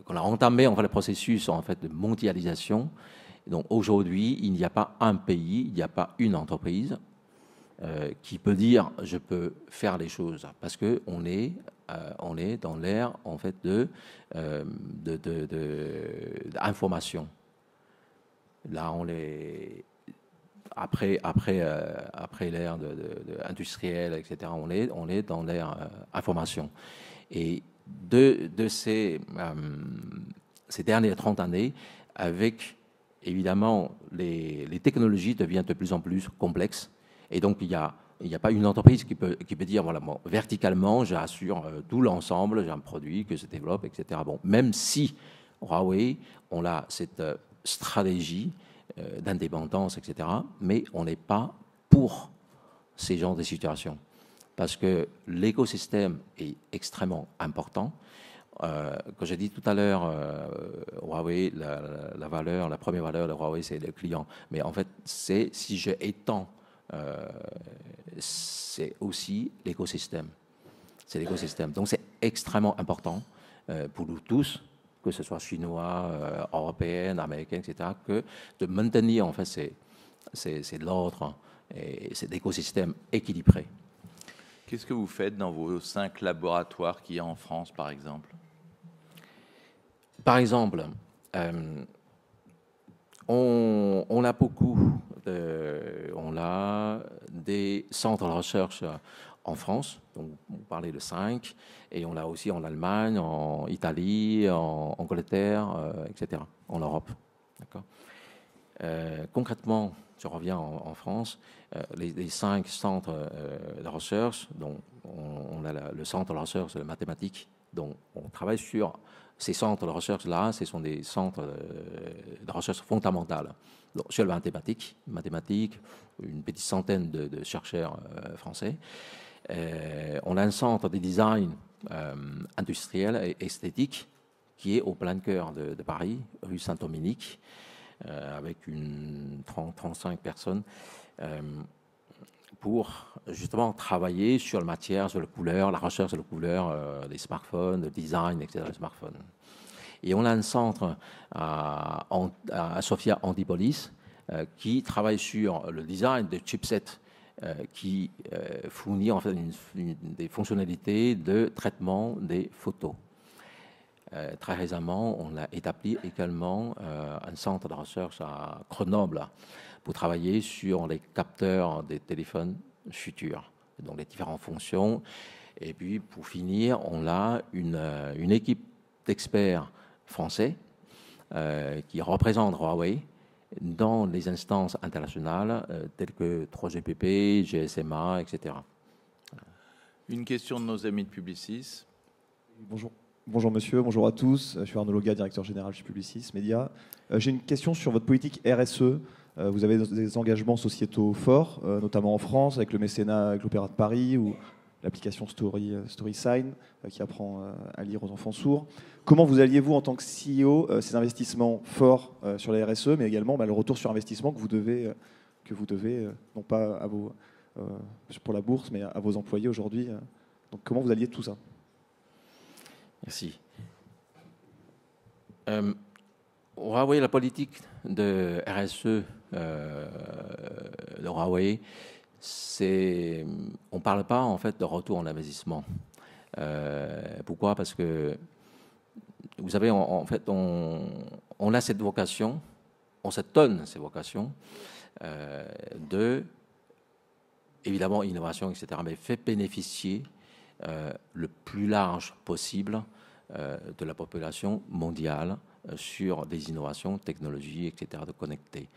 entamé en fait, le processus en fait, de mondialisation. Donc aujourd'hui, il n'y a pas un pays, il n'y a pas une entreprise qui peut dire je peux faire les choses parce que on est dans l'ère en fait d'information. Là, après l'ère industrielle, etc., on est dans l'ère information. Et de ces dernières 30 années, avec évidemment les technologies deviennent de plus en plus complexes. Et donc, il n'y a pas une entreprise qui peut dire, voilà, bon, verticalement, j'assure tout l'ensemble, j'ai un produit que je développe, etc. Bon, même si Huawei, on a cette stratégie d'indépendance, etc., mais on n'est pas pour ces genres de situations. Parce que l'écosystème est extrêmement important. Comme j'ai dit tout à l'heure, Huawei, la première valeur de Huawei, c'est le client. Mais en fait, si je étends, c'est aussi l'écosystème. C'est l'écosystème. Donc, c'est extrêmement important pour nous tous, que ce soit chinois, européens, américains, etc., que de maintenir, en fait, c'est l'ordre et c'est l'écosystème équilibré. Qu'est-ce que vous faites dans vos 5 laboratoires qu'il y a en France, par exemple? Par exemple, on a des centres de recherche en France, donc vous parlez de 5, et on l'a aussi en Allemagne, en Italie, en Angleterre, etc., en Europe. D'accord. Concrètement, je reviens en France, les 5 centres de recherche, dont on a le centre de recherche de mathématiques, dont on travaille sur ces centres de recherche-là, ce sont des centres de recherche fondamentales. Donc, sur la mathématiques, une petite centaine de chercheurs français. On a un centre de design industriel et esthétique qui est au plein cœur de Paris, rue Saint-Dominique, avec 35 personnes, pour justement travailler sur la matière, sur la couleur, la recherche sur la couleur des smartphones, le design, etc. des smartphones. Et on a un centre à Sophia Antipolis qui travaille sur le design de chipsets qui fournit en fait des fonctionnalités de traitement des photos. Très récemment, on a établi également un centre de recherche à Grenoble pour travailler sur les capteurs des téléphones futurs, donc les différentes fonctions. Et puis, pour finir, on a une équipe d'experts français qui représente Huawei dans les instances internationales telles que 3GPP, GSMA, etc. Une question de nos amis de Publicis. Bonjour. Bonjour monsieur, bonjour à tous. Je suis Arnaud Loga, directeur général chez Publicis Média. J'ai une question sur votre politique RSE. Vous avez des engagements sociétaux forts, notamment en France, avec le mécénat avec l'Opéra de Paris ou l'application StorySign qui apprend à lire aux enfants sourds. Comment vous alliez-vous en tant que CEO ces investissements forts sur la RSE, mais également le retour sur investissement que vous devez non pas pour la bourse, mais à vos employés aujourd'hui. Donc comment vous alliez tout ça? Merci. Huawei, la politique de RSE de Huawei, on ne parle pas en fait de retour en investissement. Pourquoi? Parce que vous savez, en fait, on a cette vocation, on se donne cette vocation de, évidemment, innovation, etc., mais fait bénéficier le plus large possible de la population mondiale sur des innovations, technologies, etc., de connecter.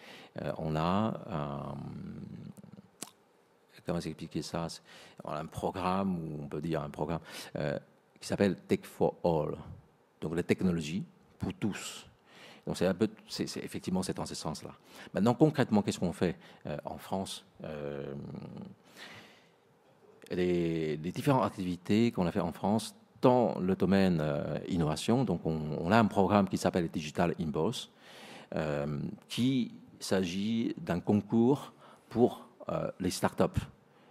On a comment expliquer ça? On a un programme, ou on peut dire un programme, qui s'appelle Tech for All. Donc la technologie pour tous. Donc c'est effectivement c'est dans ce sens-là. Maintenant, concrètement, qu'est-ce qu'on fait en France? Les différentes activités qu'on a fait en France dans le domaine innovation. Donc, on a un programme qui s'appelle Digital Inbox, qui s'agit d'un concours pour les startups.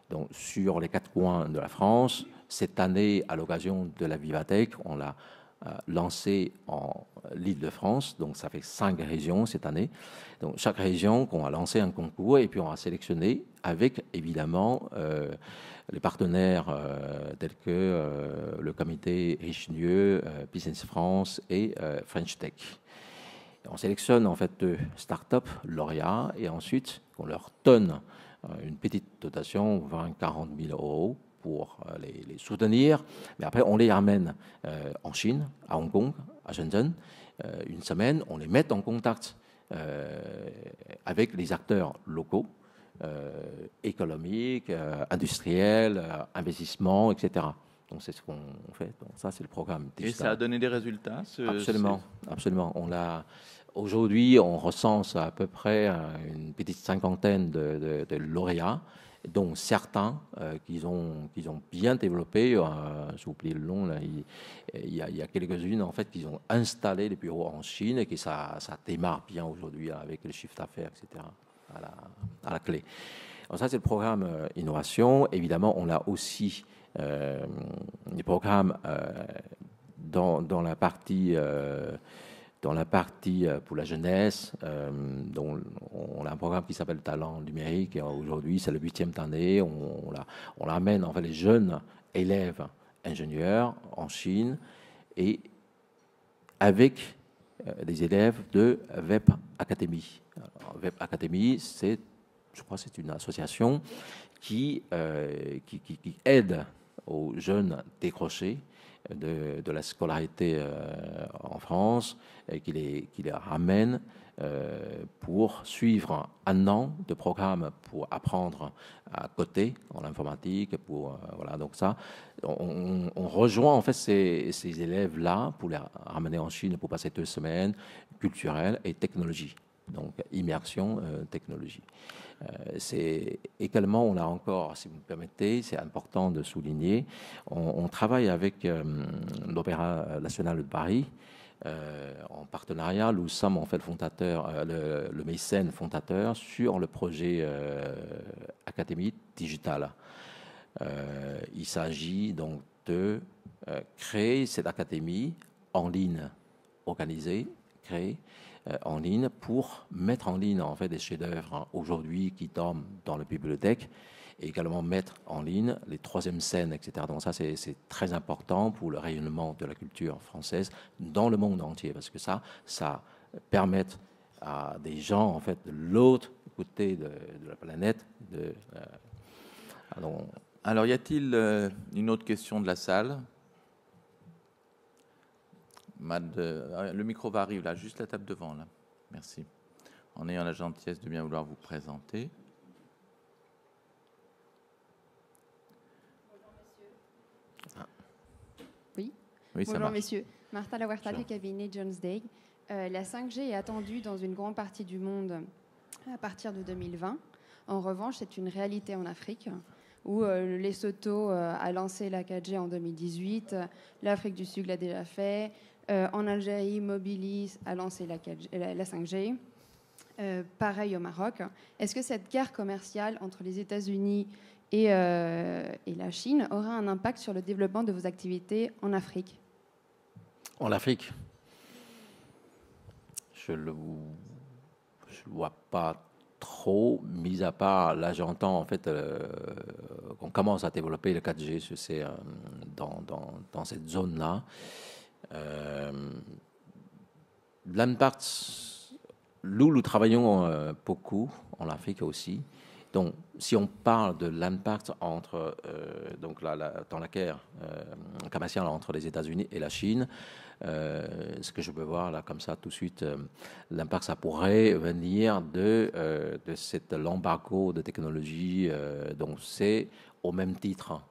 Donc, sur les 4 coins de la France, cette année, à l'occasion de la Vivatech, on l'a lancé en l'Île-de-France. Donc, ça fait 5 régions cette année. Donc, chaque région, on a lancé un concours et puis on a sélectionné avec, évidemment, les partenaires tels que le comité Richelieu, Business France et French Tech. On sélectionne en fait 2 startups lauréats et ensuite on leur donne une petite dotation, 20-40 000 euros pour les soutenir. Mais après, on les ramène en Chine, à Hong Kong, à Shenzhen, une semaine. On les met en contact avec les acteurs locaux, économiques, industriels, investissements, etc. Donc c'est ce qu'on fait. Donc ça, c'est le programme digital. Et ça a donné des résultats Absolument, absolument. Aujourd'hui, on recense à peu près une petite 50aine de lauréats, dont certains qu'ils ont bien développé. J'ai oublié le nom, là, il y a quelques-unes en fait qu'ils ont installé les bureaux en Chine et que ça démarre bien aujourd'hui avec le chiffre d'affaires, etc. à la clé. Alors ça, c'est le programme innovation. Évidemment, on a aussi des programmes dans la partie pour la jeunesse, dont on a un programme qui s'appelle Talent numérique. Aujourd'hui, c'est le 8e année. On amène en fait les jeunes élèves ingénieurs en Chine et avec des élèves de Web Academy. Alors, Web Academy, je crois, c'est une association qui aide aux jeunes décrochés de la scolarité en France et qui les ramène pour suivre un an de programme pour apprendre à coder en informatique. Voilà, donc ça, on rejoint en fait ces élèves-là pour les ramener en Chine pour passer 2 semaines culturelles et technologie. Donc immersion, technologie. C'est également, on a encore, si vous me permettez, c'est important de souligner, on travaille avec l'Opéra national de Paris en partenariat. Nous sommes en fait le mécène fondateur sur le projet Académie digitale. Il s'agit donc de créer cette académie en ligne, organisée, créée en ligne pour mettre en ligne en fait des chefs-d'œuvre aujourd'hui qui dorment dans la bibliothèque et également mettre en ligne les 3e scènes, etc. Donc ça, c'est très important pour le rayonnement de la culture française dans le monde entier parce que ça permet à des gens en fait de l'autre côté de la planète de. Alors, y a-t-il une autre question de la salle? Le micro va arriver là, juste la table devant là. Merci. En ayant la gentillesse de bien vouloir vous présenter. Oui. Oui, Bonjour messieurs. Martha Lahuerta du cabinet Jones Day. La 5G est attendue dans une grande partie du monde à partir de 2020. En revanche, c'est une réalité en Afrique où le Lesotho a lancé la 4G en 2018, l'Afrique du Sud l'a déjà fait, en Algérie, Mobilis a lancé la 5G, pareil au Maroc. Est-ce que cette guerre commerciale entre les États-Unis et la Chine aura un impact sur le développement de vos activités en Afrique? En Afrique, je ne vois pas trop, mis à part, là j'entends en fait qu'on commence à développer le 4G dans cette zone-là. L'impact, nous travaillons beaucoup en Afrique aussi. Donc, si on parle de l'impact entre dans la guerre commerciale entre les États-Unis et la Chine, ce que je peux voir là comme ça tout de suite, l'impact ça pourrait venir de l'embargo de technologie. Donc, c'est au même titre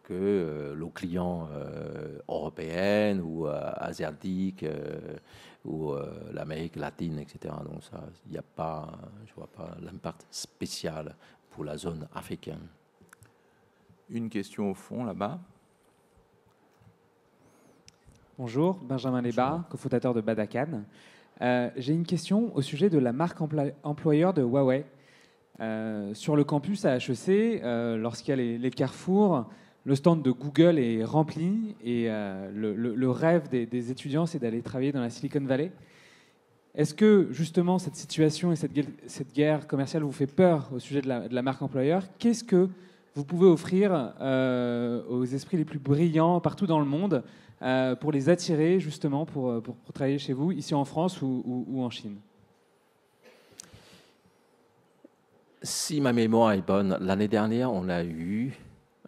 que nos clients européens ou asiatiques ou l'Amérique latine, etc. Donc ça, il n'y a pas, je vois pas l'impact spécial pour la zone africaine. Une question au fond là-bas. Bonjour, Benjamin Lébar, cofondateur de Badacan. J'ai une question au sujet de la marque employeur de Huawei. Sur le campus à HEC, lorsqu'il y a les carrefours, le stand de Google est rempli et le rêve des étudiants, c'est d'aller travailler dans la Silicon Valley. Est-ce que justement cette situation et cette guerre commerciale vous fait peur au sujet de la marque employeur? Qu'est-ce que vous pouvez offrir aux esprits les plus brillants partout dans le monde pour les attirer justement pour travailler chez vous, ici en France ou en Chine? Si ma mémoire est bonne, l'année dernière, on a eu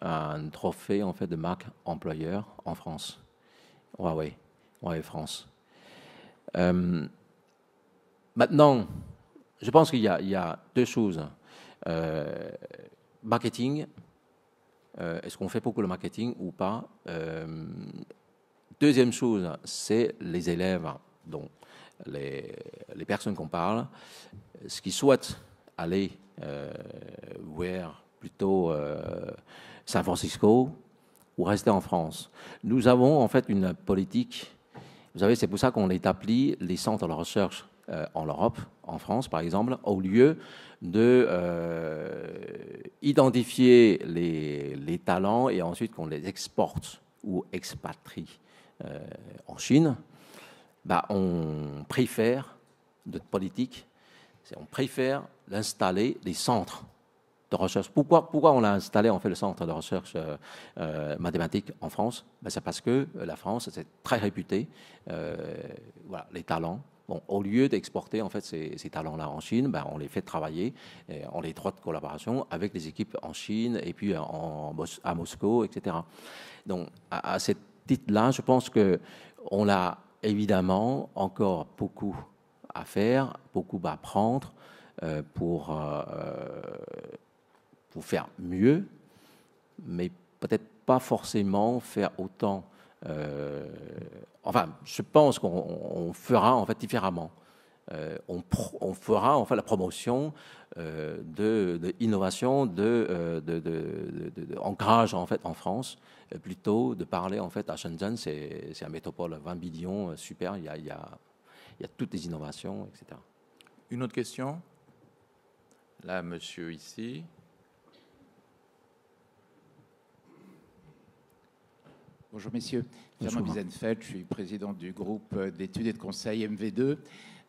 un trophée en fait de marque employeur en France. Huawei France. Maintenant, je pense qu'il y a deux choses. Marketing, est-ce qu'on fait beaucoup le marketing ou pas? Deuxième chose, c'est les élèves, donc les personnes qu'on parle, ce qui souhaitent aller vers plutôt San Francisco ou rester en France. Nous avons en fait une politique, vous savez, c'est pour ça qu'on établit les centres de recherche en Europe, en France par exemple, au lieu de identifier les talents et ensuite qu'on les exporte ou expatrie en Chine, on préfère, notre politique, on préfère l'installer des centres de recherche. Pourquoi on a installé en fait le centre de recherche mathématique en France? C'est parce que la France, c'est très réputé. Voilà, les talents. Bon, au lieu d'exporter en fait ces talents-là en Chine, on les fait travailler en étroite collaboration avec les équipes en Chine et puis à Moscou, etc. Donc, à ce titre-là, je pense qu'on a évidemment encore beaucoup à faire, beaucoup à apprendre pour faire mieux, mais peut-être pas forcément faire autant. Enfin, je pense qu'on fera en fait différemment. On fera en fait la promotion de innovation, ancrage en fait en France, plutôt de parler en fait à Shenzhen, c'est une métropole 20 millions, super, il y a toutes les innovations, etc. Une autre question? Là, monsieur ici. Bonjour messieurs, Fernand Wiesenfeld, je suis président du groupe d'études et de conseil MV2.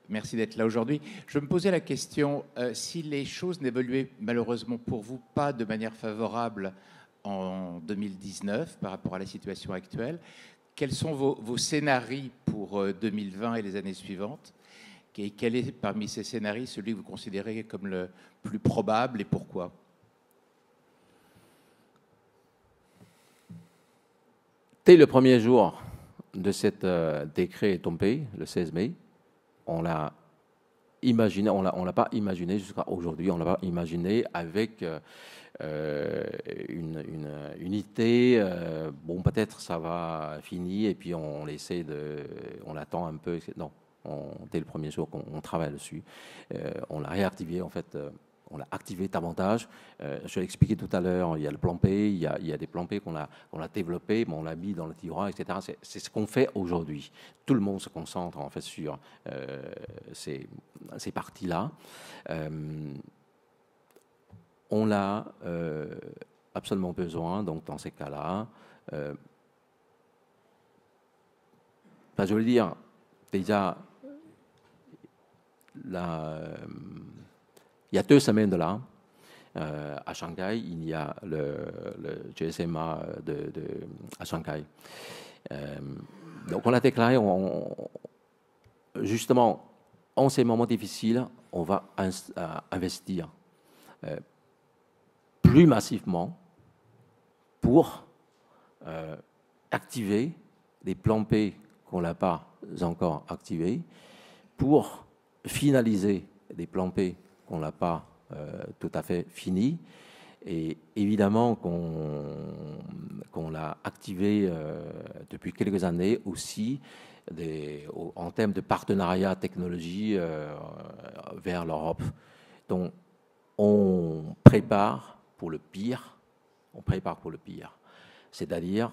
Merci d'être là aujourd'hui. Je me posais la question, si les choses n'évoluaient malheureusement pour vous pas de manière favorable en 2019 par rapport à la situation actuelle, quels sont vos scénarios pour 2020 et les années suivantes? Et quel est parmi ces scénarios celui que vous considérez comme le plus probable et pourquoi? Dès le premier jour de cet décret est tombé, le 16 mai, on l'a imaginé, on l'a pas imaginé jusqu'à aujourd'hui, on l'a pas imaginé avec une unité. Bon, peut-être ça va finir et puis on attend un peu. Non, dès le premier jour qu'on travaille dessus, on l'a réactivé en fait. On l'a activé davantage. Je l'ai expliqué tout à l'heure, il y a le plan P, il y a des plans P qu'on a développés, mais on l'a mis dans le tiroir, etc. C'est ce qu'on fait aujourd'hui. Tout le monde se concentre en fait sur ces parties-là. On a absolument besoin, donc dans ces cas-là, je veux dire, déjà, il y a 2 semaines de là, à Shanghai, il y a le GSMA à Shanghai. Donc on a déclaré, justement, en ces moments difficiles, on va investir plus massivement pour activer les plans P qu'on n'a pas encore activés, pour finaliser les plans P qu'on n'a pas tout à fait fini, et évidemment qu'on l'a activé depuis quelques années aussi en termes de partenariat technologie vers l'Europe. Donc on prépare pour le pire, c'est-à-dire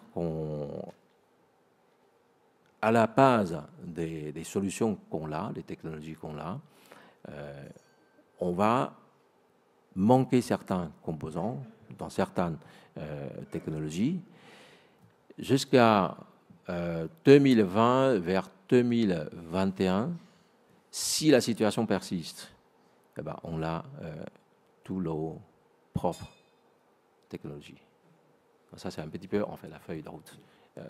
qu'à la base des solutions qu'on a, des technologies qu'on a, on va manquer certains composants dans certaines technologies. Jusqu'à 2020, vers 2021, si la situation persiste, on a tout l'eau propre technologie. Ça, c'est un petit peu en fait la feuille de route.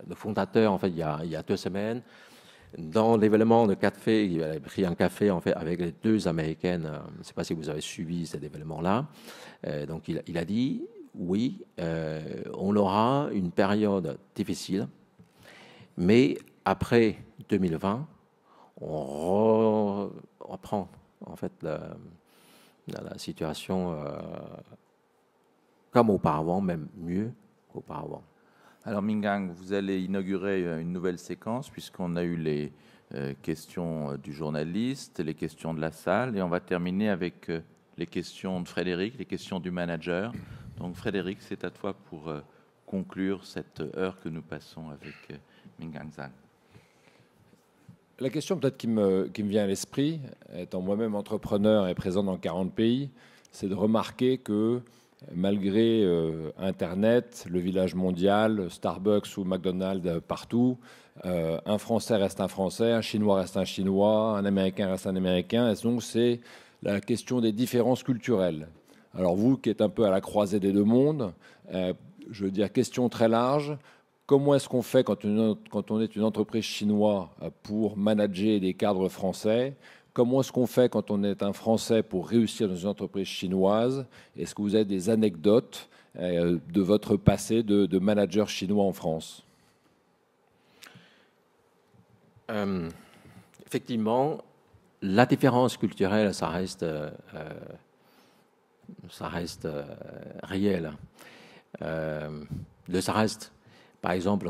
Le fondateur, en fait, il y a 2 semaines, dans l'événement de café, il avait pris un café en fait avec les 2 Américaines. Je ne sais pas si vous avez suivi cet événement-là. Donc, il a dit oui, on aura une période difficile, mais après 2020, on reprend en fait la situation comme auparavant, même mieux qu'auparavant. Alors Mingang, vous allez inaugurer une nouvelle séquence puisqu'on a eu les questions du journaliste, les questions de la salle et on va terminer avec les questions de Frédéric, les questions du manager. Donc Frédéric, c'est à toi pour conclure cette heure que nous passons avec Mingang Zhang. La question peut-être qui me vient à l'esprit, étant moi-même entrepreneur et présent dans 40 pays, c'est de remarquer que malgré Internet, le village mondial, Starbucks ou McDonald's partout, un Français reste un Français, un Chinois reste un Chinois, un Américain reste un Américain. Et donc c'est la question des différences culturelles. Alors vous qui êtes un peu à la croisée des 2 mondes, je veux dire question très large, comment est-ce qu'on fait quand on est une entreprise chinoise pour manager des cadres français ? Comment est-ce qu'on fait quand on est un Français pour réussir dans une entreprise chinoise? Est-ce que vous avez des anecdotes de votre passé de manager chinois en France? Effectivement, la différence culturelle, ça reste réel. Ça reste, par exemple,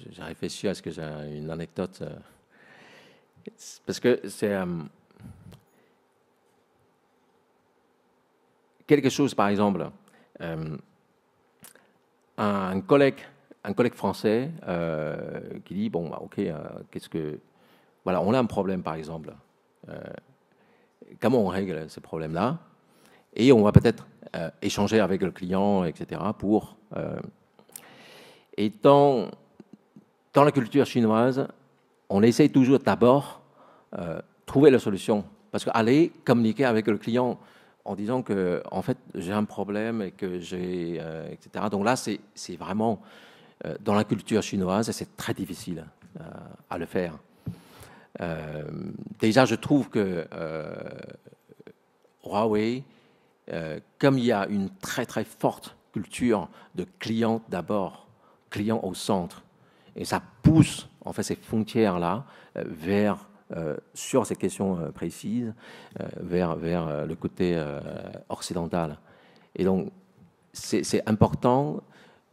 j'ai réfléchi à ce que j'ai une anecdote. Parce que c'est quelque chose, par exemple, un collègue français qui dit bon, ok, voilà, on a un problème, par exemple. Comment on règle ce problème-là? Et on va peut-être échanger avec le client, etc. Et dans la culture chinoise, on essaye toujours d'abord trouver la solution. Parce qu'aller communiquer avec le client en disant que en fait j'ai un problème et que j'ai etc. Donc là c'est vraiment dans la culture chinoise c'est très difficile à le faire. Déjà je trouve que Huawei, comme il y a une très très forte culture de client d'abord, client au centre, et ça pousse en fait ces frontières là vers sur ces questions précises vers le côté occidental. Et donc, c'est important,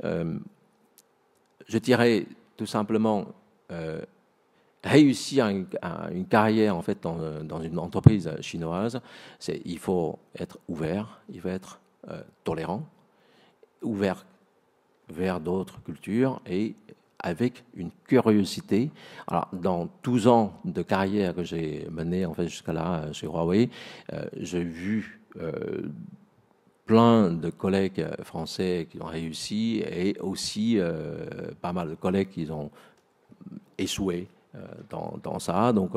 je dirais tout simplement, réussir une carrière en fait, dans une entreprise chinoise, il faut être ouvert, il faut être tolérant, ouvert vers d'autres cultures et avec une curiosité. Alors, dans 12 ans de carrière que j'ai mené en fait, jusqu'à là chez Huawei, j'ai vu plein de collègues français qui ont réussi et aussi pas mal de collègues qui ont échoué dans ça. Donc,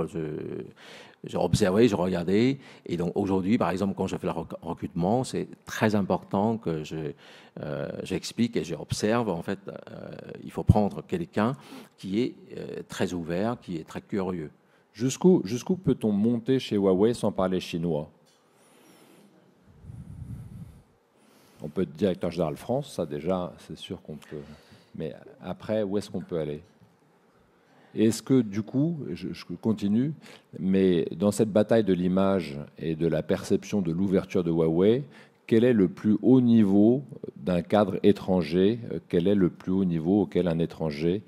j'ai observé, j'ai regardé. Et donc, aujourd'hui, par exemple, quand je fais le recrutement, c'est très important que j'explique et j'observe. En fait, il faut prendre quelqu'un qui est très ouvert, qui est très curieux. Jusqu'où peut-on monter chez Huawei sans parler chinois? On peut être directeur général France, ça déjà, c'est sûr qu'on peut. Mais après, où est-ce qu'on peut aller? Et est-ce que, du coup, je continue, mais dans cette bataille de l'image et de la perception de l'ouverture de Huawei, quel est le plus haut niveau d'un cadre étranger? Quel est le plus haut niveau auquel un étranger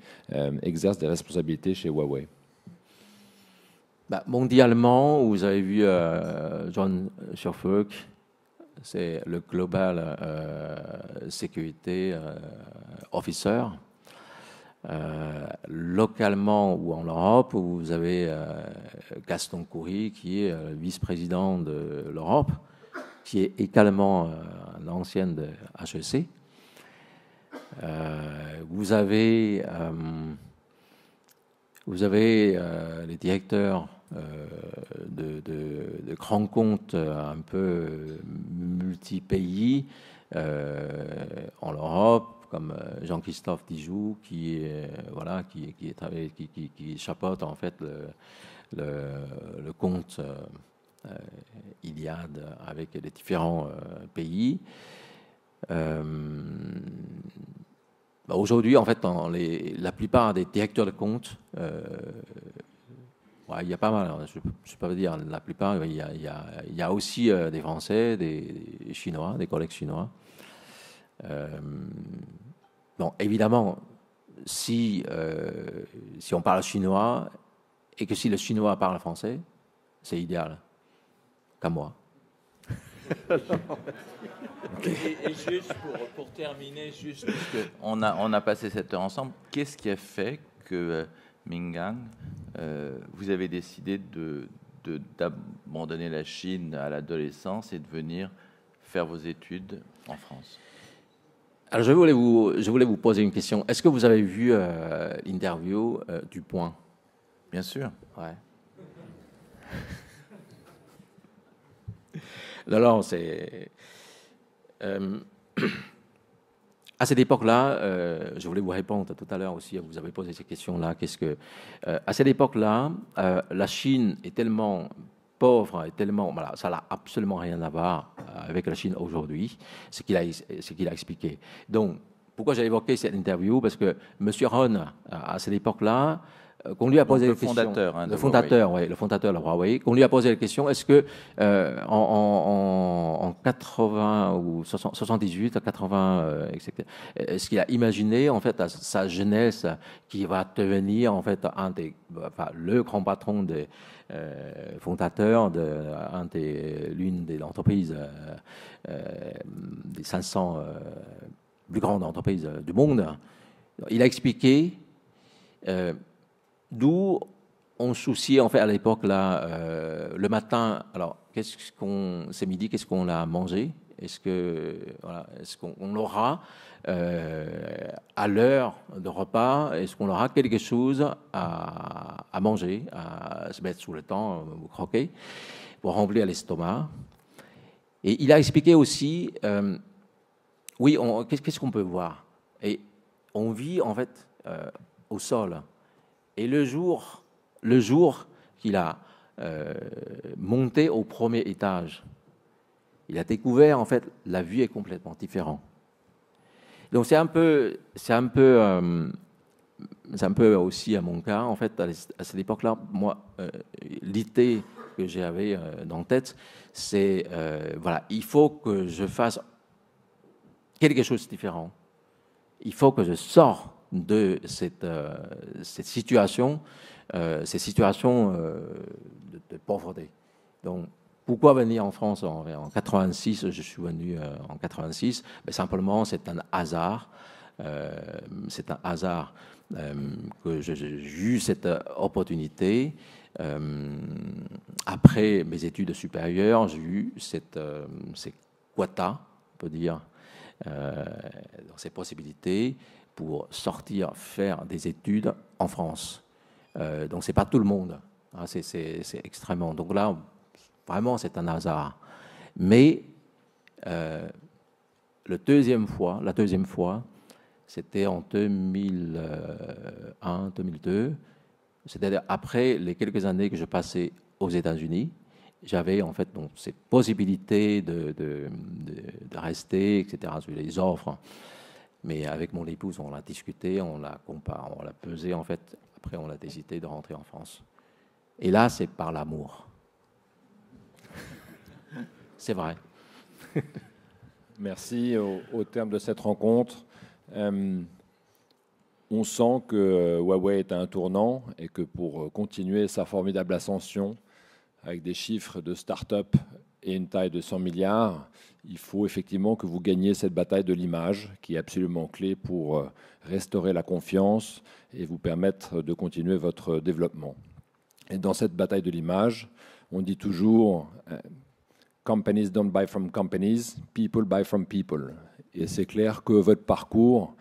exerce des responsabilités chez Huawei? Mondialement, vous avez vu John Sherfurk, c'est le Global Security Officer. Localement ou en Europe, vous avez Gaston Coury, qui est vice-président de l'Europe, qui est également un ancien de HEC. Vous avez les directeurs de grands comptes un peu multi-pays, en Europe, comme Jean-Christophe Dijoux, qui chapeaute en fait le compte Iliad avec les différents pays. Aujourd'hui, en fait, la plupart des directeurs de compte, il y a pas mal, je ne peux pas dire la plupart, il y a aussi des Français, des Chinois, des collègues chinois. Bon, évidemment, si on parle chinois et que si le chinois parle français, c'est idéal, comme moi. Et juste pour terminer, juste parce qu'on a passé cette heure ensemble, qu'est-ce qui a fait que Mingang, vous avez décidé d'abandonner la Chine à l'adolescence et de venir faire vos études en France? Alors je voulais vous poser une question. Est-ce que vous avez vu l'interview du Point? Bien sûr. Ouais. Alors, c'est à cette époque-là, je voulais vous répondre tout à l'heure aussi. Vous avez posé ces questions-là. À cette époque-là, la Chine est tellement pauvre et tellement, voilà, ça n'a absolument rien à voir avec la Chine aujourd'hui, ce qu'il a expliqué. Donc, pourquoi j'ai évoqué cette interview? Parce que M. Ron, à cette époque-là, qu'on lui a posé la question, le fondateur de Huawei, qu'on lui a posé la question, est-ce que en 80 ou 78 à 80, etc., est-ce qu'il a imaginé en fait à sa jeunesse qui va devenir en fait le grand patron des fondateurs l'une des entreprises des 500 plus grandes entreprises du monde? Il a expliqué. D'où on souciait en fait à l'époque là le matin. Alors c'est midi, qu'est-ce qu'on a mangé? Est-ce qu'on aura à l'heure de repas, est-ce qu'on aura quelque chose à manger, à se mettre sous le temps, ou croquer, pour remplir l'estomac? Et il a expliqué aussi, oui, qu'est-ce qu'on peut voir? Et on vit en fait au sol. Et le jour qu'il a monté au premier étage, il a découvert en fait la vue est complètement différente. Donc c'est un peu aussi à mon cas en fait à cette époque-là. Moi, l'idée que j'avais dans la tête, c'est voilà, il faut que je fasse quelque chose de différent. Il faut que je sorte de cette situation, de pauvreté. Donc, pourquoi venir en France en 86? Je suis venu en 86. Mais simplement, c'est un hasard. Que j'ai eu cette opportunité. Après mes études supérieures, j'ai eu cette quota, on peut dire, ces possibilités pour sortir faire des études en France. Donc c'est pas tout le monde, hein, c'est extrêmement. Donc là, vraiment, c'est un hasard. Mais la deuxième fois, c'était en 2001, 2002. C'est-à-dire après les quelques années que je passais aux États-Unis, j'avais en fait donc cette possibilité de rester, etc. sur les offres. Mais avec mon épouse, on l'a discuté, on l'a comparé, on l'a pesé en fait. Après, on a décidé de rentrer en France. Et là, c'est par l'amour. C'est vrai. Merci. Au terme de cette rencontre, on sent que Huawei est à un tournant et que pour continuer sa formidable ascension avec des chiffres de start-up et une taille de 100 milliards, il faut effectivement que vous gagniez cette bataille de l'image qui est absolument clé pour restaurer la confiance et vous permettre de continuer votre développement. Et dans cette bataille de l'image, on dit toujours « Companies don't buy from companies, people buy from people ». Et c'est clair que votre parcours,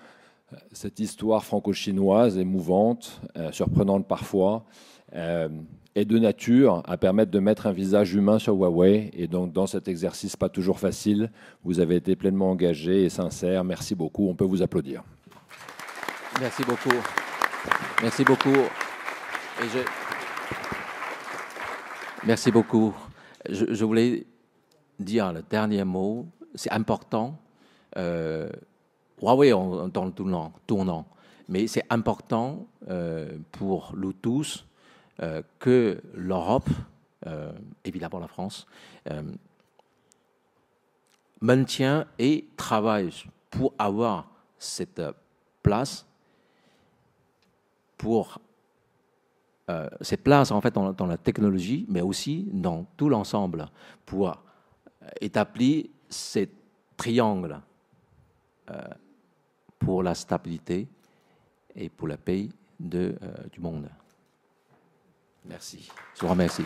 cette histoire franco-chinoise émouvante, surprenante parfois, est de nature à permettre de mettre un visage humain sur Huawei. Et donc, dans cet exercice pas toujours facile, vous avez été pleinement engagé et sincère. Merci beaucoup. On peut vous applaudir. Merci beaucoup. Merci beaucoup. Merci beaucoup. Je voulais dire le dernier mot. C'est important. Huawei est dans le tournant. Mais c'est important pour nous tous que l'Europe, évidemment la France, maintient et travaille pour avoir cette place, cette place en fait dans la technologie, mais aussi dans tout l'ensemble, pour établir ce triangle pour la stabilité et pour la paix du monde. Merci. Je vous remercie.